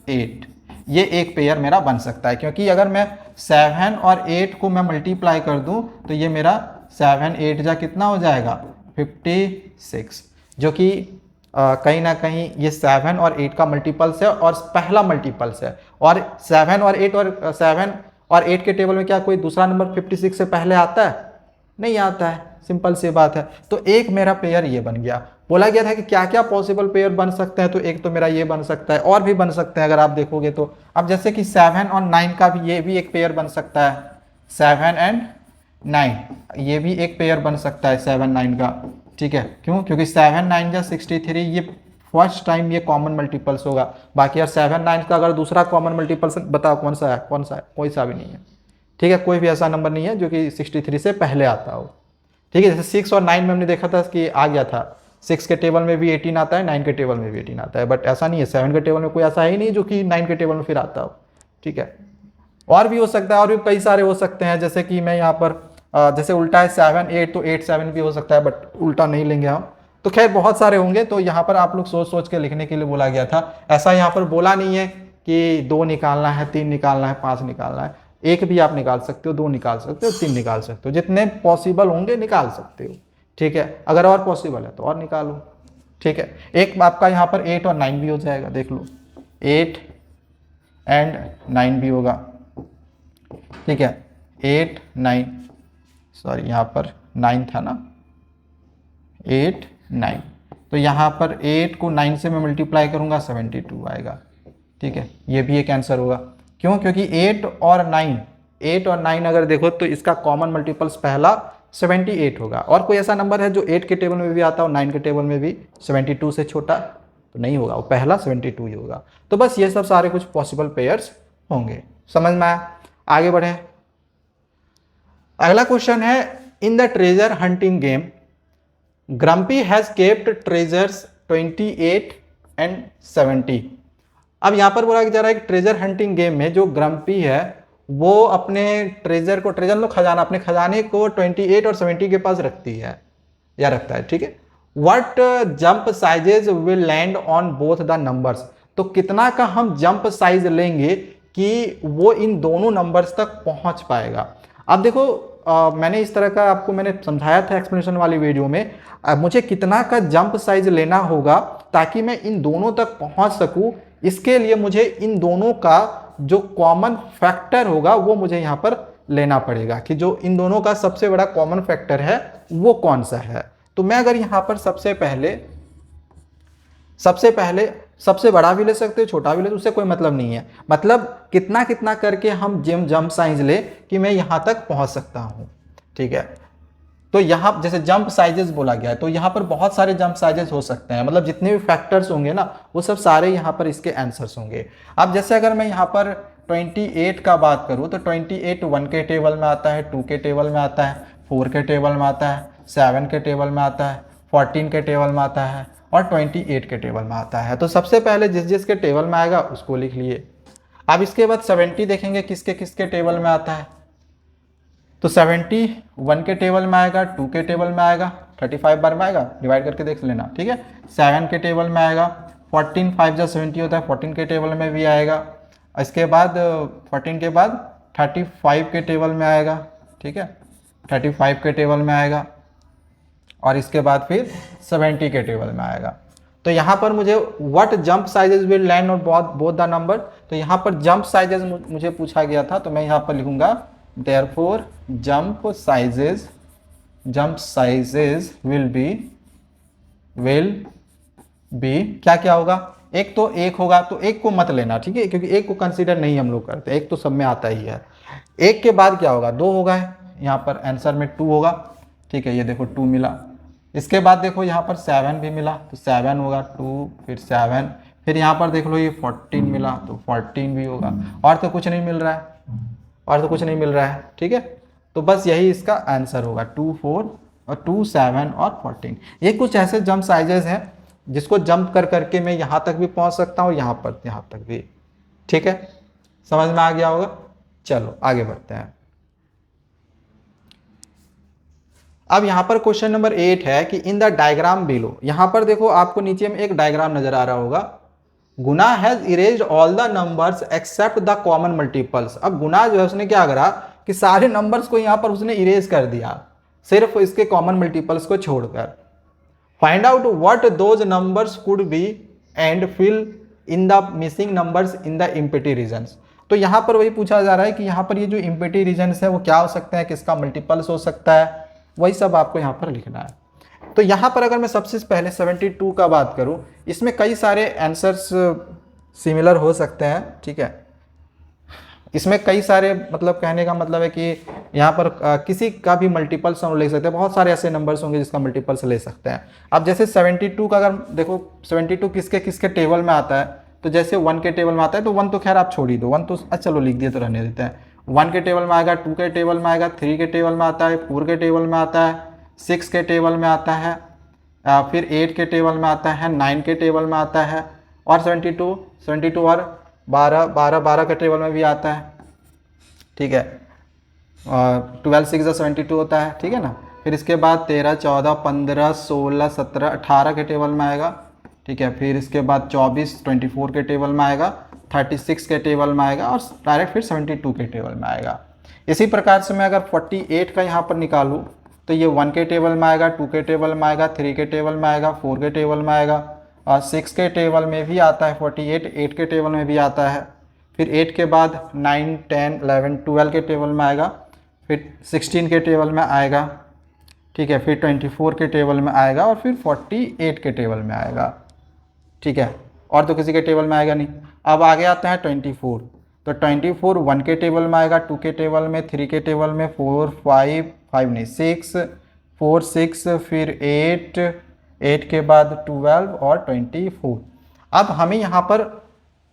8, ये एक पेयर मेरा बन सकता है। क्योंकि अगर मैं 7 और 8 को मैं मल्टीप्लाई कर दूं तो ये मेरा 7 8 जा कितना हो जाएगा? 56, जो कि कहीं ना कहीं ये 7 और 8 का मल्टीपल्स है और पहला मल्टीपल्स है। और 7 और 8 के टेबल में क्या कोई दूसरा नंबर 56 से पहले आता है? नहीं आता है। सिंपल सी बात है। तो एक मेरा पेयर ये बन गया। बोला गया था कि क्या क्या पॉसिबल पेयर बन सकते हैं, तो एक तो मेरा ये बन सकता है, और भी बन सकते हैं अगर आप देखोगे तो। अब जैसे कि 7 और 9 का भी ये भी एक पेयर बन सकता है। 7 एंड 9 ये भी एक पेयर बन सकता है 7 9 का। ठीक है, क्यों? क्योंकि 7 9 या 63, ये फर्स्ट टाइम ये कॉमन मल्टीपल्स होगा। बाकी यार 7 9 का अगर दूसरा कॉमन मल्टीपल्स बताओ कौन सा है? कोई सा भी नहीं है। ठीक है, कोई भी ऐसा नंबर नहीं है जो कि 63 से पहले आता हो। ठीक है। जैसे 6 और 9 में हमने देखा था कि आ गया था, 6 के टेबल में भी 18 आता है, 9 के टेबल में भी 18 आता है, बट ऐसा नहीं है, 7 के टेबल में कोई ऐसा है ही नहीं जो कि 9 के टेबल में फिर आता हो। ठीक है, और भी हो सकता है, और भी कई सारे हो सकते हैं, जैसे कि मैं यहाँ पर जैसे उल्टा है 7 8, तो 8 7 भी हो सकता है, बट उल्टा नहीं लेंगे हम। तो खैर बहुत सारे होंगे, तो यहाँ पर आप लोग सोच सोच के लिखने के लिए बोला गया था। ऐसा यहाँ पर बोला नहीं है कि 2 निकालना है, 3 निकालना है, 5 निकालना है। एक भी आप निकाल सकते हो, 2 निकाल सकते हो, 3 निकाल सकते हो, जितने पॉसिबल होंगे निकाल सकते हो। ठीक है, अगर और पॉसिबल है तो और निकालो। ठीक है, एक आपका यहाँ पर 8 और 9 भी हो जाएगा, देख लो 8 एंड 9 भी होगा। ठीक है, 8 9, सॉरी यहाँ पर 9 था ना, 8 9, तो यहाँ पर 8 को 9 से मैं मल्टीप्लाई करूँगा 72 आएगा। ठीक है, ये भी एक आंसर होगा। क्यों? क्योंकि 8 और 9 अगर देखो तो इसका कॉमन मल्टीपल्स पहला 78 होगा। और कोई ऐसा नंबर है जो 8 के टेबल में भी आता हो, 9 के टेबल में भी 72 से छोटा? तो नहीं होगा, वो पहला 72 ही होगा। तो बस ये सब सारे कुछ पॉसिबल पेयर्स होंगे। समझ में आया? आगे बढ़े। अगला क्वेश्चन है, in the treasure hunting game grumpy has kept treasures 28 and 70। अब यहां पर बोला जा रहा है कि ट्रेजर हंटिंग गेम में जो ग्रम्पी है वो अपने ट्रेजर मतलब खजाना, अपने खजाने को 28 और 70 के पास रखती है या रखता है। ठीक है, what jump sizes will land on both the numbers. तो कितना का हम जंप साइज लेंगे कि वो इन दोनों नंबर्स तक पहुंच पाएगा। अब देखो मैंने इस तरह का आपको मैंने समझाया था एक्सप्लेनेशन वाली वीडियो में। मुझे कितना का जंप साइज लेना होगा ताकि मैं इन दोनों तक पहुंच सकूं, इसके लिए मुझे इन दोनों का जो कॉमन फैक्टर होगा वो मुझे यहाँ पर लेना पड़ेगा कि जो इन दोनों का सबसे बड़ा कॉमन फैक्टर है वो कौन सा है। तो मैं अगर यहाँ पर सबसे पहले सबसे बड़ा भी ले सकते हो, छोटा भी ले, उससे कोई मतलब नहीं है। मतलब कितना कितना करके हम जंप साइज ले कि मैं यहाँ तक पहुँच सकता हूँ। ठीक है, तो यहाँ जैसे जंप साइजेस बोला गया है, तो यहाँ पर बहुत सारे जंप साइजेस हो सकते हैं। मतलब जितने भी फैक्टर्स होंगे ना वो सब सारे यहाँ पर इसके आंसर्स होंगे। अब जैसे अगर मैं यहाँ पर 28 का बात करूँ तो 28 1 के टेबल में आता है, 2 के टेबल में आता है, 4 के टेबल में आता है, 7 के टेबल में आता है, 14 के टेबल में आता है और 28 के टेबल में आता है। तो सबसे पहले जिस जिसके टेबल में आएगा उसको लिख लिए। अब इसके बाद 70 देखेंगे किसके किसके टेबल में आता है। तो 70 1 के टेबल में आएगा, 2 के टेबल में आएगा, 35 बार में आएगा, डिवाइड करके देख लेना। ठीक है, 7 के टेबल में आएगा, 14 5 जा 70 होता है, 14 के टेबल में भी आएगा। इसके बाद 14 के बाद 35 के टेबल में आएगा। ठीक है, 35 के टेबल में आएगा और इसके बाद फिर 70 के टेबल में आएगा। तो यहाँ पर मुझे what jump sizes will land on both the number, तो यहाँ पर जंप साइजेस मुझे पूछा गया था, तो मैं यहाँ पर लिखूंगा therefore jump sizes will be क्या क्या होगा। एक तो एक होगा, तो एक को मत लेना। ठीक है, क्योंकि एक को कंसीडर नहीं हम लोग करते, एक तो सब में आता ही है। एक के बाद क्या होगा, 2 होगा, यहाँ पर आंसर में 2 होगा। ठीक है, ये देखो 2 मिला। इसके बाद देखो यहाँ पर 7 भी मिला, तो 7 होगा, 2 फिर 7, फिर यहाँ पर देख लो ये 14 मिला, तो 14 भी होगा। और तो कुछ नहीं मिल रहा है, ठीक है, तो बस यही इसका आंसर होगा 2 4 और 2 7 और 14। ये कुछ ऐसे जंप साइजेस हैं जिसको जंप कर करके मैं यहाँ तक भी पहुँच सकता हूँ, यहाँ तक भी। ठीक है, समझ में आ गया होगा। चलो आगे बढ़ते हैं। अब यहाँ पर क्वेश्चन नंबर 8 है कि इन द डायग्राम बिलो, यहाँ पर देखो आपको नीचे में एक डायग्राम नजर आ रहा होगा। Guna has erased all the numbers except the common multiples. अब गुना जो है उसने क्या करा कि सारे नंबर्स को यहाँ पर उसने इरेज कर दिया, सिर्फ इसके कॉमन मल्टीपल्स को छोड़कर। Find out what those numbers could be and fill in the missing numbers in the empty regions. तो यहाँ पर वही पूछा जा रहा है कि यहाँ पर ये जो इम्पिटी रीजन्स है वो क्या हो सकते हैं, किसका मल्टीपल्स हो सकता है, वही सब आपको यहाँ पर लिखना है। तो यहाँ पर अगर मैं सबसे पहले 72 का बात करूँ, इसमें कई सारे आंसर्स सिमिलर हो सकते हैं। ठीक है, इसमें कई सारे, मतलब कहने का मतलब है कि यहाँ पर किसी का भी मल्टीपल्स हम ले सकते हैं। बहुत सारे ऐसे नंबर्स होंगे जिसका मल्टीपल्स ले सकते हैं। अब जैसे 72 का अगर देखो 72 किसके किसके टेबल में आता है, तो जैसे 1 के टेबल में आता है, तो 1 तो खैर आप छोड़ ही दो, 1 तो चलो लिख दिए तो रहने देते हैं। 1 के टेबल में आएगा, 2 के टेबल में आएगा, 3 के टेबल में आता है, 4 के टेबल में आता है, 6 के टेबल में आता है, फिर 8 के टेबल में आता है, 9 के टेबल में आता है, और 72 और 12 के टेबल में भी आता है, ठीक है। 12 6 72 होता है, ठीक है ना। फिर इसके बाद 13 14 15 16 17 18 के टेबल में आएगा, ठीक है। फिर इसके बाद 24 24 के टेबल में आएगा, 36 के टेबल में आएगा, और डायरेक्ट फिर 72 के टेबल में आएगा। इसी प्रकार से मैं अगर 48 का यहाँ पर निकालूँ तो ये 1 के टेबल में आएगा, 2 के टेबल में आएगा, 3 के टेबल में आएगा, 4 के टेबल में आएगा, और 6 के टेबल में भी आता है 48, 8 के टेबल में भी आता है। फिर 8 के बाद 9 10 11 12 के टेबल में आएगा, फिर 16 के टेबल में आएगा, ठीक है। फिर 24 के टेबल में आएगा, और फिर 48 के टेबल में आएगा, ठीक है। और तो किसी के टेबल में आएगा नहीं। अब आगे आता है 24, तो 24 1 के टेबल में आएगा, 2 के टेबल में, 3 के टेबल में, 4 5 नहीं 6 4 6, फिर 8 के बाद 12 और 24। अब हमें यहाँ पर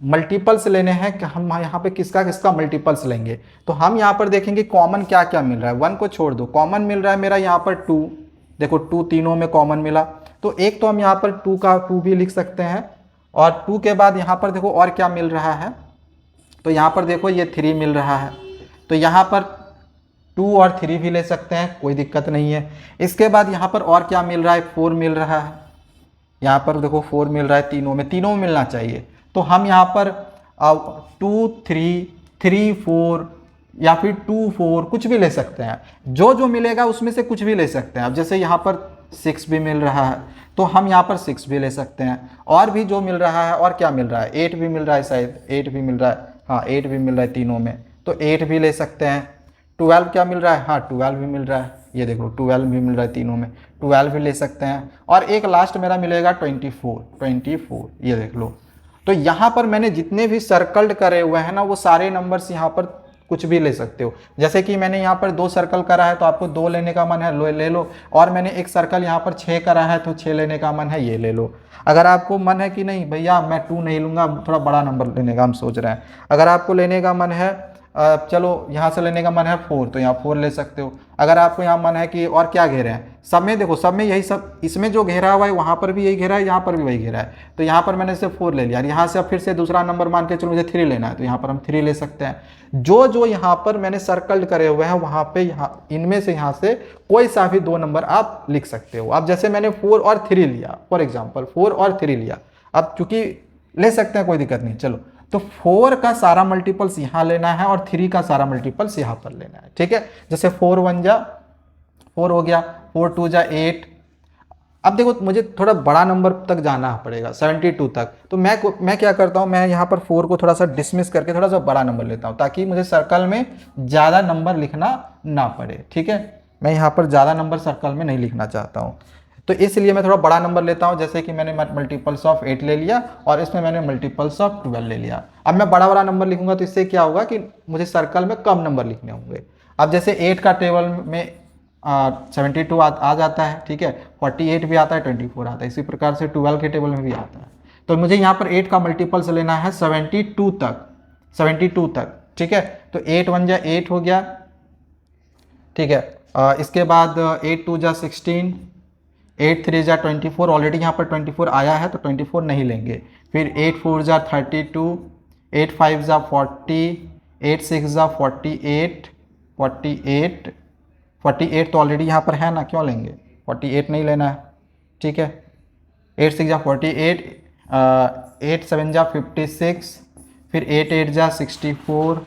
मल्टीपल्स लेने हैं कि हम यहाँ पे किसका किसका मल्टीपल्स लेंगे। तो हम यहाँ पर देखेंगे कॉमन क्या क्या मिल रहा है। 1 को छोड़ दो, कॉमन मिल रहा है मेरा यहाँ पर 2, देखो 2 तीनों में कॉमन मिला, तो एक तो हम यहाँ पर 2 का 2 भी लिख सकते हैं। और 2 के बाद यहाँ पर देखो और क्या मिल रहा है, तो यहाँ पर देखो ये 3 मिल रहा है, तो यहाँ पर 2 और 3 भी ले सकते हैं, कोई दिक्कत नहीं है। इसके बाद यहाँ पर और क्या मिल रहा है, 4 मिल रहा है, यहाँ पर देखो 4 मिल रहा है, तीनों में मिलना चाहिए। तो हम यहाँ पर 2 3 3 4 या फिर 2 4 कुछ भी ले सकते हैं, जो जो मिलेगा उसमें से कुछ भी ले सकते हैं। अब जैसे यहाँ पर 6 भी मिल रहा है, तो हम यहाँ पर 6 भी ले सकते हैं। और भी जो मिल रहा है, और क्या मिल रहा है, 8 भी मिल रहा है, शायद 8 भी मिल रहा है, हाँ 8 भी मिल रहा है तीनों में, तो 8 भी ले सकते हैं। 12 क्या मिल रहा है, हाँ 12 भी मिल रहा है, ये देखो 12 भी मिल रहा है तीनों में, 12 भी ले सकते हैं। और एक लास्ट मेरा मिलेगा 24, ये देख लो। तो यहाँ पर मैंने जितने भी सर्कल्ड करे हुए हैं ना, वो सारे नंबर्स यहाँ पर कुछ भी ले सकते हो। जैसे कि मैंने यहाँ पर 2 सर्कल करा है, तो आपको 2 लेने का मन है ले लो, और मैंने एक सर्कल यहाँ पर 6 करा है, तो 6 लेने का मन है, ये ले लो। अगर आपको मन है कि नहीं भैया मैं 2 नहीं लूँगा, थोड़ा बड़ा नंबर लेने का हम सोच रहे हैं, अगर आपको लेने का मन है चलो यहाँ से लेने का मन है 4, तो यहाँ 4 ले सकते हो। अगर आपको यहाँ मन है कि और क्या घेरे हैं, सब में देखो, सब में यही सब, इसमें जो घेरा हुआ है वहाँ पर भी यही घेरा है, यहाँ पर भी वही घेरा है, तो यहाँ पर मैंने सिर्फ 4 ले लिया। यहाँ से अब फिर से दूसरा नंबर मान के चलो मुझे 3 लेना है, तो यहाँ पर हम 3 ले सकते हैं। जो जो यहाँ पर मैंने सर्कल करे हुए हैं वहाँ पे, यहाँ इनमें से यहाँ से कोई सा भी 2 नंबर आप लिख सकते हो। अब जैसे मैंने 4 और 3 लिया, फॉर एग्जाम्पल 4 और 3 लिया, अब चूंकि ले सकते हैं कोई दिक्कत नहीं, चलो तो 4 का सारा मल्टीपल्स यहाँ लेना है और 3 का सारा मल्टीपल्स यहाँ पर लेना है, ठीक है। जैसे 4 1 जा 4 हो गया, 4 2 जा 8। अब देखो मुझे थोड़ा बड़ा नंबर तक जाना पड़ेगा, 72 तक, तो मैं क्या करता हूँ, मैं यहाँ पर 4 को थोड़ा सा डिसमिस करके थोड़ा सा बड़ा नंबर लेता हूँ, ताकि मुझे सर्कल में ज़्यादा नंबर लिखना ना पड़े, ठीक है। मैं यहाँ पर ज़्यादा नंबर सर्कल में नहीं लिखना चाहता हूँ, तो इसलिए मैं थोड़ा बड़ा नंबर लेता हूँ। जैसे कि मैंने मल्टीपल्स ऑफ 8 ले लिया, और इसमें मैंने मल्टीपल्स ऑफ 12 ले लिया। अब मैं बड़ा नंबर लिखूंगा, तो इससे क्या होगा कि मुझे सर्कल में कम नंबर लिखने होंगे। अब जैसे 8 का टेबल में 72 आ जाता है, ठीक है, 48 भी आता है, 24 आता है, इसी प्रकार से 12 के टेबल में भी आता है। तो मुझे यहाँ पर 8 का मल्टीपल्स लेना है 72 तक, ठीक है। तो 8 1 जा 8 हो गया, ठीक है। इसके बाद 8 2 जा 16, 8 3 जा 24, ऑलरेडी यहाँ पर 24 आया है, तो 24 नहीं लेंगे। फिर 8 4 जा 32, 8 5 जा 40, 8 6 जा 48, 48 तो ऑलरेडी यहाँ पर है ना, क्यों लेंगे, 48 नहीं लेना है, ठीक है। 8 6 जा 48, 8 7 जा 56, फिर 8 8 जा 64,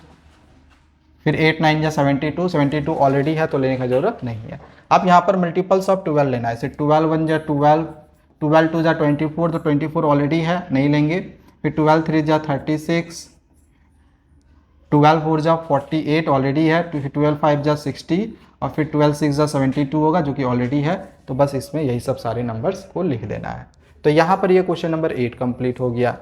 फिर 8 9 जा 72 ऑलरेडी है, तो लेने की ज़रूरत नहीं है। अब यहाँ पर मल्टीपल्स ऑफ 12 लेना है, जैसे 12 1 जा 12, 12 2 जा 24, तो 24 ऑलरेडी है, नहीं लेंगे। फिर 12 3 जा 36, 12 4 जा 48 ऑलरेडी है, फिर 12 5 जा 60, और फिर 12 6 जा 72 होगा, जो कि ऑलरेडी है। तो बस इसमें यही सब सारे नंबर्स को लिख देना है। तो यहाँ पर ये क्वेश्चन नंबर 8 कंप्लीट हो गया।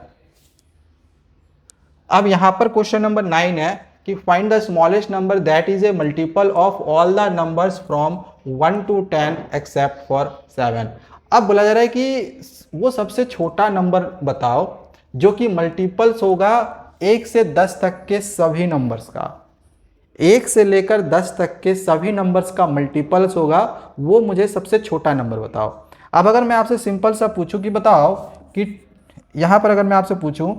अब यहाँ पर क्वेश्चन नंबर 9 है कि find the smallest number that is a multiple of all the numbers from 1 to 10 except for 7। अब बोला जा रहा है कि वो सबसे छोटा नंबर बताओ जो कि मल्टीपल्स होगा 1 से 10 तक के सभी नंबर्स का। 1 से लेकर 10 तक के सभी नंबर्स का मल्टीपल्स होगा, वो मुझे सबसे छोटा नंबर बताओ। अब अगर मैं आपसे सिंपल सा पूछूं कि बताओ कि यहाँ पर अगर मैं आपसे पूछूं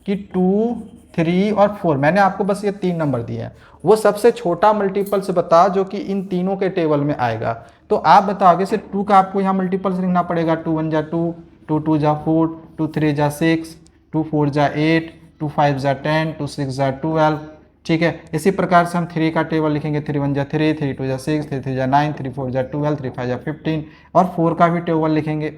कि 2, 3 और 4, मैंने आपको बस ये 3 नंबर दिए हैं, वो सबसे छोटा मल्टीपल्स बता जो कि इन तीनों के टेबल में आएगा। तो आप बताओगे सिर्फ 2 का आपको यहाँ मल्टीपल्स लिखना पड़ेगा, 2 1 जा 2, 2 2 जा 4, 2 3 जा 6, 2 4 जा 8, 2 5 जा 10, 2 6 जा 12। ठीक है, इसी प्रकार से हम 3 का टेबल लिखेंगे, 3 1 जा 3, 3 2 जा 6, 3 3 जा 9, 3 4 जा 12, 3 5 जा 15। और 4 का भी टेबल लिखेंगे,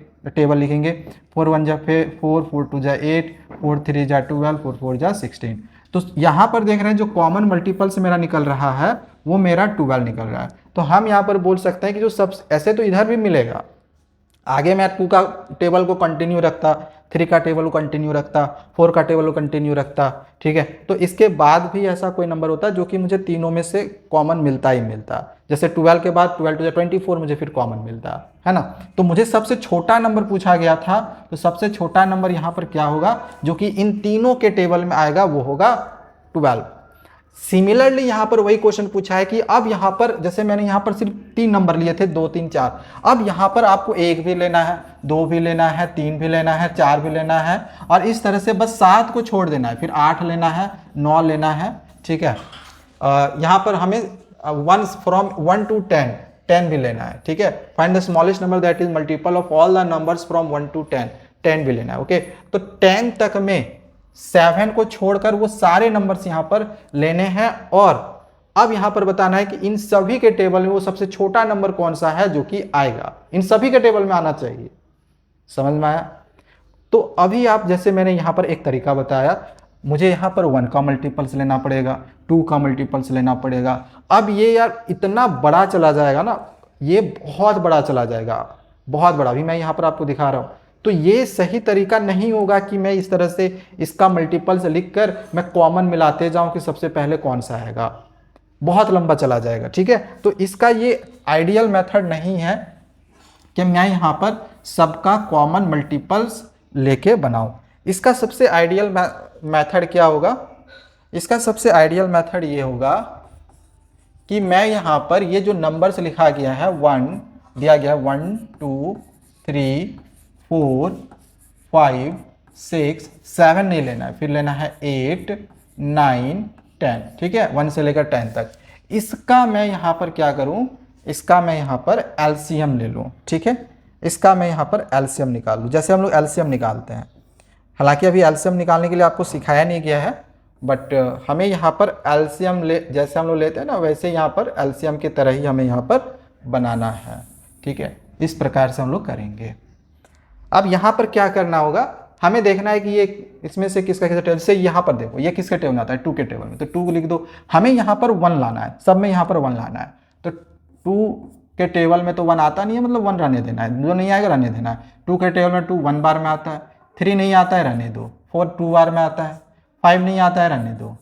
4 1 जा 4, 4 2 जा 8, 4 3 जा 12, 4 4 जा 16। तो यहाँ पर देख रहे हैं जो कॉमन मल्टीपल से मेरा निकल रहा है वो मेरा 12 निकल रहा है। तो हम यहाँ पर बोल सकते हैं कि जो सब ऐसे तो इधर भी मिलेगा, आगे मैं 2 का टेबल को कंटिन्यू रखता, 3 का टेबल को कंटिन्यू रखता, 4 का टेबल को कंटिन्यू रखता। ठीक है, तो इसके बाद भी ऐसा कोई नंबर होता जो कि मुझे तीनों में से कॉमन मिलता ही मिलता। जैसे 12 के बाद 12 टू 24 मुझे फिर कॉमन मिलता है ना। तो मुझे सबसे छोटा नंबर पूछा गया था, तो सबसे छोटा नंबर यहाँ पर क्या होगा जो कि इन तीनों के टेबल में आएगा, वो होगा 12। सिमिलरली यहां पर वही क्वेश्चन पूछा है कि अब यहां पर जैसे मैंने यहां पर सिर्फ 3 नंबर लिए थे, 2 3 4, अब यहां पर आपको 1 भी लेना है, 2 भी लेना है, 3 भी लेना है, 4 भी लेना है, और इस तरह से बस 7 को छोड़ देना है, फिर 8 लेना है, 9 लेना है। ठीक है, यहां पर हमें 1 फ्रॉम 1 टू 10 भी लेना है। ठीक है, find the smallest number that is multiple of all the numbers from 1 to 10 भी लेना है। ओके, तो 10 तक में 7 को छोड़कर वो सारे नंबर्स यहां पर लेने हैं, और अब यहां पर बताना है कि इन सभी के टेबल में वो सबसे छोटा नंबर कौन सा है जो कि आएगा, इन सभी के टेबल में आना चाहिए। समझ में आया? तो अभी आप जैसे मैंने यहां पर एक तरीका बताया, मुझे यहां पर 1 का मल्टीपल्स लेना पड़ेगा, 2 का मल्टीपल्स लेना पड़ेगा। अब ये यार इतना बड़ा चला जाएगा ना, ये बहुत बड़ा चला जाएगा, बहुत बड़ा। अभी मैं यहां पर आपको दिखा रहा हूं, तो ये सही तरीका नहीं होगा कि मैं इस तरह से इसका मल्टीपल्स लिखकर मैं कॉमन मिलाते जाऊं कि सबसे पहले कौन सा आएगा, बहुत लंबा चला जाएगा। ठीक है, तो इसका ये आइडियल मेथड नहीं है कि मैं यहां पर सबका कॉमन मल्टीपल्स लेके बनाऊं। इसका सबसे आइडियल मेथड क्या होगा? इसका सबसे आइडियल मेथड ये होगा कि मैं यहां पर ये जो नंबर्स लिखा गया है 1 दिया गया, 1 2 3 4 5 6 7 नहीं लेना है, फिर लेना है 8 9 10। ठीक है, 1 से लेकर 10 तक। इसका मैं यहां पर क्या करूं, इसका मैं यहां पर एलसीएम ले लूं। ठीक है, इसका मैं यहां पर एलसीएम निकाल लूं, जैसे हम लोग एलसीएम निकालते हैं। हालांकि अभी एलसीएम निकालने के लिए आपको सिखाया नहीं गया है, बट हमें यहाँ पर एलसीएम जैसे हम लोग लेते हैं ना, वैसे यहाँ पर एलसीएम की तरह ही हमें यहाँ पर बनाना है। ठीक है, इस प्रकार से हम लोग करेंगे। अब यहाँ पर क्या करना होगा, हमें देखना है कि ये इसमें से किसका टेबल, से यहाँ पर देखो ये किसके टेबल में आता है, 2 के टेबल में, तो 2 लिख दो। हमें यहाँ पर 1 लाना है, सब में यहाँ पर 1 लाना है। तो 2 के टेबल में तो 1 आता नहीं है, मतलब 1 रहने देना है, जो नहीं आएगा रहने देना है। 2 के टेबल में 2 1 बार में आता है, 3 नहीं आता है रहने दो, 4 2 बार में आता है, 5 नहीं आता है रहने दो,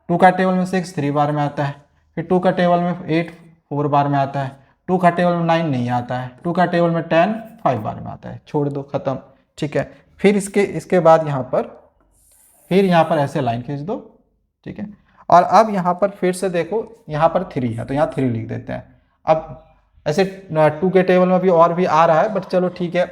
2 का टेबल में 6 3 बार में आता है, फिर 2 का टेबल में 8 4 बार में आता है, 2 का टेबल में 9 नहीं आता है, 2 का टेबल में 10 5 बार में आता है, छोड़ दो, खत्म। ठीक है, फिर इसके बाद यहाँ पर फिर यहाँ पर ऐसे लाइन खींच दो। ठीक है, और अब यहाँ पर फिर से देखो, यहाँ पर 3 है तो यहाँ 3 लिख देते हैं। अब ऐसे 2 के टेबल में भी और भी आ रहा है, बट चलो ठीक है,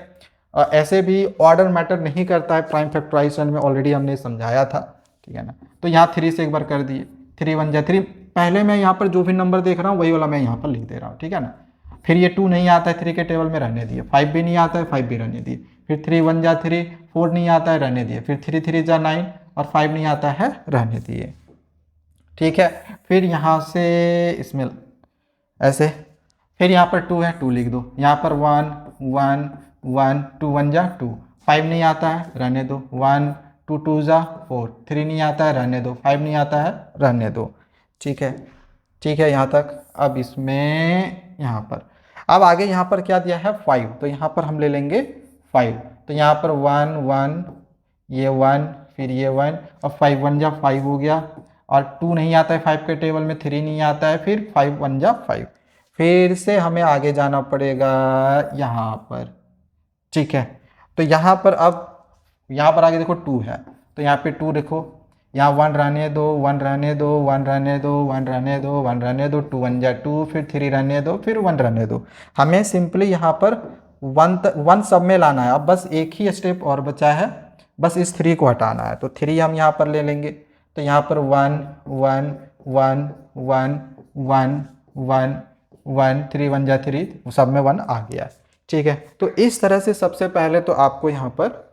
ऐसे भी ऑर्डर मैटर नहीं करता है, प्राइम फैक्टराइजेशन में ऑलरेडी हमने समझाया था। ठीक है ना, तो यहाँ 3 से एक बार कर दिए, 3 1 जा 3। पहले मैं यहाँ पर जो भी नंबर देख रहा हूँ वही वाला मैं यहाँ पर लिख दे रहा हूँ। ठीक है ना, फिर ये 2 नहीं आता है 3 के टेबल में, रहने दिए। 5 भी नहीं आता है, 5 भी रहने दिए। फिर 3 1 जा 3, 4 नहीं आता है, रहने दिए। फिर 3 3 जा 9 और 5 नहीं आता है, रहने दिए। ठीक है, फिर यहाँ से इसमें ऐसे, फिर यहाँ पर 2 है, 2 लिख दो। यहाँ पर 1 1 1 2 1 जा 2, 5 नहीं आता है, रहने दो। 1 2 2 जा 4, 3 नहीं आता है, रहने दो। 5 नहीं आता है, रहने दो। ठीक है, ठीक है यहाँ तक। अब इसमें यहाँ पर अब आगे यहाँ पर क्या दिया है 5, तो यहाँ पर हम ले लेंगे 5। तो यहाँ पर 1 1 ये 1 फिर ये 1 और 5 1 जा 5 हो गया, और 2 नहीं आता है 5 के टेबल में, 3 नहीं आता है, फिर 5 1 जा 5। फिर से हमें आगे जाना पड़ेगा यहाँ पर। ठीक है, तो यहाँ पर अब यहाँ पर आगे देखो 2 है, तो यहाँ पे 2 लिखो। यहाँ 1 रहने दो, 1 रहने दो, 1 रहने दो, 1 रहने दो, 1 रहने दो, 2 1 जा 2, फिर 3 रहने दो, फिर 1 रहने दो। हमें सिंपली यहाँ पर 1 सब में लाना है। अब बस एक ही स्टेप और बचा है, बस इस 3 को हटाना है। तो 3 हम यहाँ पर ले लेंगे, तो यहाँ पर 1 1 1 1 1 1 1, 3 1 जा 3, सब में 1 आ गया। ठीक है, तो इस तरह से सबसे पहले तो आपको यहाँ पर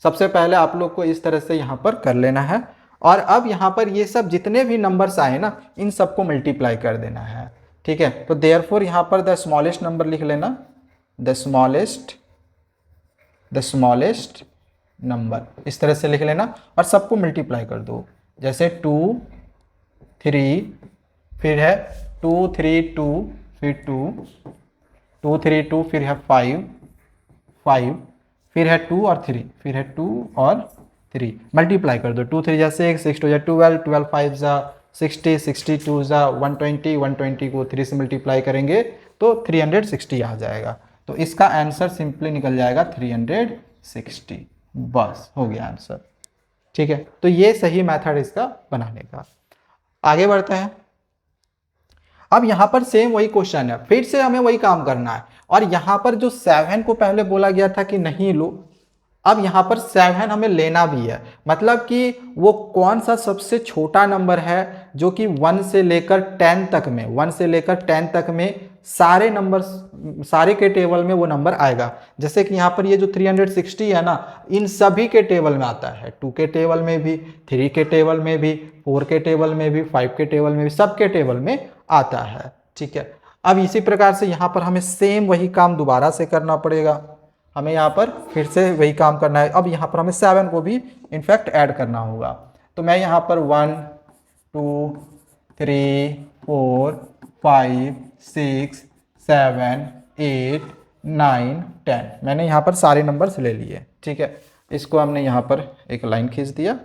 सबसे पहले आप लोग को इस तरह से यहाँ पर कर लेना है। और अब यहाँ पर ये सब जितने भी नंबर्स आए ना, इन सबको मल्टीप्लाई कर देना है। ठीक है, तो देयरफॉर यहाँ पर द स्मॉलेस्ट नंबर लिख लेना, द स्मॉलेस्ट नंबर, इस तरह से लिख लेना और सबको मल्टीप्लाई कर दो। जैसे 2 3, फिर है 2 3 2, फिर 2 2 3 2, फिर है 5 5, फिर है 2 और 3, फिर है 2 और 3, मल्टीप्लाई कर दो। 2 3 जा 6, 6 2 जा 12, 12 5 जा 60, 62 जा 120, 120 को 3 से मल्टीप्लाई करेंगे तो 360 आ जाएगा। तो इसका आंसर सिंपली निकल जाएगा 360। बस हो गया आंसर। ठीक है, तो ये सही मेथड इसका बनाने का। आगे बढ़ते हैं। अब यहाँ पर सेम वही क्वेश्चन है, फिर से हमें वही काम करना है। और यहाँ पर जो 7 को पहले बोला गया था कि नहीं लो, अब यहाँ पर 7 हमें लेना भी है। मतलब कि वो कौन सा सबसे छोटा नंबर है जो कि 1 से लेकर 10 तक में, 1 से लेकर 10 तक में सारे नंबर, सारे के टेबल में वो नंबर आएगा। जैसे कि यहाँ पर ये जो 360 है ना, इन सभी के टेबल में आता है। 2 के टेबल में भी, 3 के टेबल में भी, 4 के टेबल में भी, 5 के टेबल में भी, सब के टेबल में आता है। ठीक है, अब इसी प्रकार से यहाँ पर हमें सेम वही काम दोबारा से करना पड़ेगा। हमें यहाँ पर फिर से वही काम करना है। अब यहाँ पर हमें 7 को भी इनफैक्ट ऐड करना होगा। तो मैं यहाँ पर 1 2 3 4 5 6 7 8 9 10, मैंने यहाँ पर सारे नंबर्स ले लिए। ठीक है, इसको हमने यहाँ पर एक लाइन खींच दिया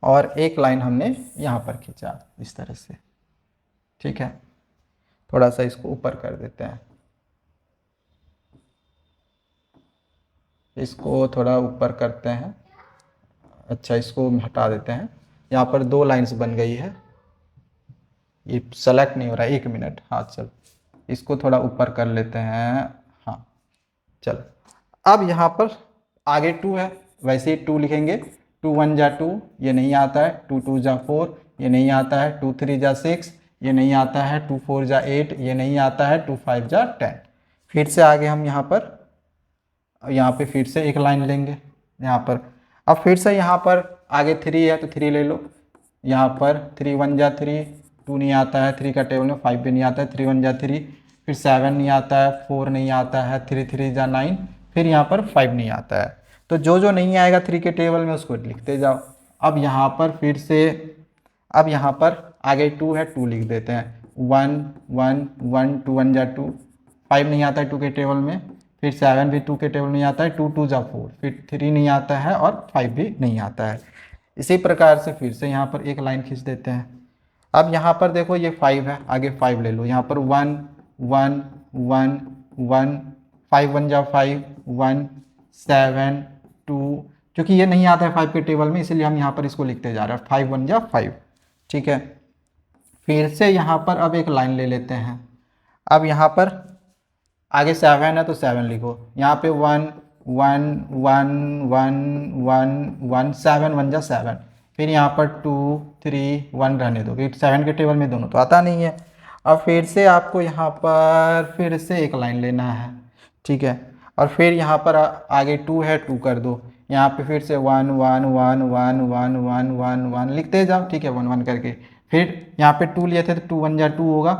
और एक लाइन हमने यहाँ पर खींचा इस तरह से। ठीक है, थोड़ा सा इसको ऊपर कर देते हैं, इसको थोड़ा ऊपर करते हैं। अच्छा, इसको हटा देते हैं। यहाँ पर 2 लाइंस बन गई है, ये सेलेक्ट नहीं हो रहा है, 1 मिनट। हाँ चल, इसको थोड़ा ऊपर कर लेते हैं। हाँ चल, अब यहाँ पर आगे 2 है, वैसे ही 2 लिखेंगे। 2 1 जा 2, ये नहीं आता है। 2 2 जा 4, ये नहीं आता है। 2 3 जा 6, ये नहीं आता है। 2 4 जा 8, ये नहीं आता है। 2 5 जा 10। फिर से आगे हम यहाँ पे फिर से एक लाइन लेंगे यहाँ पर। अब फिर से यहाँ पर आगे 3 है तो 3 ले लो। यहाँ पर 3 1 जा 3, 2 नहीं आता है 3 का टेबल में, 5 भी नहीं आता है। 3 1 जा 3, फिर 7 नहीं आता है, 4 नहीं आता है, 3 3 जा 9, फिर यहाँ पर 5 नहीं आता है। तो जो जो नहीं आएगा 3 के टेबल में उसको लिखते जाओ। अब यहाँ पर फिर से, अब यहाँ पर आगे 2 है, 2 लिख देते हैं। 1 1 1, 2 1 जा 2, 5 नहीं आता है 2 के टेबल में, फिर 7 भी 2 के टेबल में नहीं आता है। 2 2 जा 4, फिर 3 नहीं आता है और 5 भी नहीं आता है। इसी प्रकार से फिर से यहाँ पर एक लाइन खींच देते हैं। अब यहाँ पर देखो ये 5 है, आगे 5 ले लो। यहाँ पर 1 1 1 1, 5 1 जा 5 1 7 2, क्योंकि ये नहीं आता है 5 के टेबल में, इसलिए हम यहाँ पर इसको लिखते जा रहे हैं। 5 1 जा 5। ठीक है, फिर से यहाँ पर अब एक लाइन ले लेते हैं। अब यहाँ पर आगे 7 है तो 7 लिखो। यहाँ पे 1 1 1 1 1 1, 7 1 जा 7, फिर यहाँ पर 2 3 1 रहने दो, क्योंकि 7 के टेबल में दोनों तो आता नहीं है। अब फिर से आपको यहाँ पर फिर से एक लाइन लेना है। ठीक है, और फिर यहाँ पर आगे 2 है, 2 कर दो। यहाँ पे फिर से 1 1 1 1 1 1 1 1 लिखते जाओ। ठीक है, 1 1 करके। फिर यहाँ पे 2 लिए थे तो 2 1 जा 2 होगा,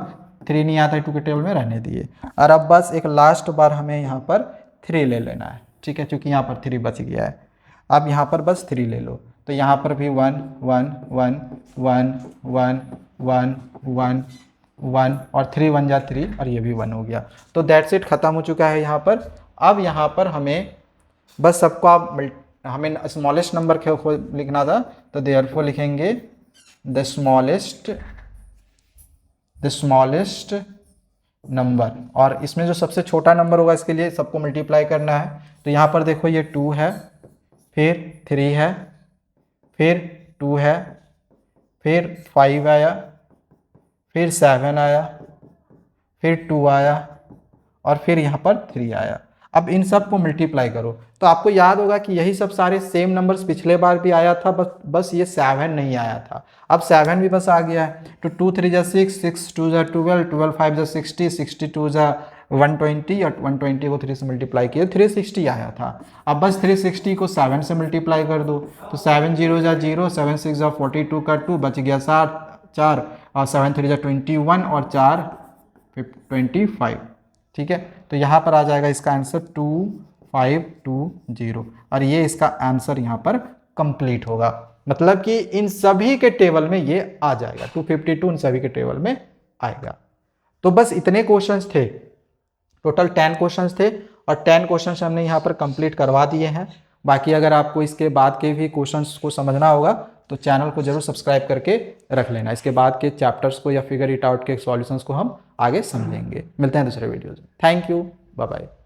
3 नहीं आता है 2 के टेबल में, रहने दिए। और अब बस एक लास्ट बार हमें यहाँ पर 3 ले लेना है। ठीक है, क्योंकि यहाँ पर 3 बच गया है। अब यहाँ पर बस 3 ले लो। तो यहाँ पर भी 1 1 1 1 1 1 1 1 और 3 1 जा 3, और ये भी 1 हो गया। तो दैट्स इट, ख़त्म हो चुका है यहाँ पर। अब यहाँ पर हमें बस सबको आप हमें स्मॉलेस्ट नंबर लिखना था, तो देयरफॉर लिखेंगे द स्मॉलेस्ट नंबर। और इसमें जो सबसे छोटा नंबर होगा इसके लिए सबको मल्टीप्लाई करना है। तो यहाँ पर देखो ये 2 है, फिर 3 है, फिर 2 है, फिर 5 आया, फिर 7 आया, फिर 2 आया और फिर यहाँ पर 3 आया। अब इन सब को मल्टीप्लाई करो तो आपको याद होगा कि यही सब सारे सेम नंबर्स पिछले बार भी आया था, बस ये 7 नहीं आया था। अब 7 भी बस आ गया है। तो 2 3 जा 6, 6 2 जा 12, 12 5 जा 60, 62 जा 120 और 120 को 3 से मल्टीप्लाई किया 360 आया था। अब बस 360 को 7 से मल्टीप्लाई कर दो तो 7 0 जा 0, 7 6 जा 42 का 2 बच गया 4 और 7 3 जा 21 और 4 25। ठीक है, तो यहाँ पर आ जाएगा इसका आंसर 2520 और ये इसका आंसर यहाँ पर कंप्लीट होगा। मतलब कि इन सभी के टेबल में ये आ जाएगा, 252 इन सभी के टेबल में आएगा। तो बस इतने क्वेश्चंस थे, टोटल 10 क्वेश्चंस थे और 10 क्वेश्चंस हमने यहाँ पर कंप्लीट करवा दिए हैं। बाकी अगर आपको इसके बाद के भी क्वेश्चंस को समझना होगा तो चैनल को जरूर सब्सक्राइब करके रख लेना। इसके बाद के चैप्टर्स को या फिगर इट आउट के सॉल्यूशंस को हम आगे समझेंगे। मिलते हैं दूसरे वीडियोज में। Thank you, bye bye.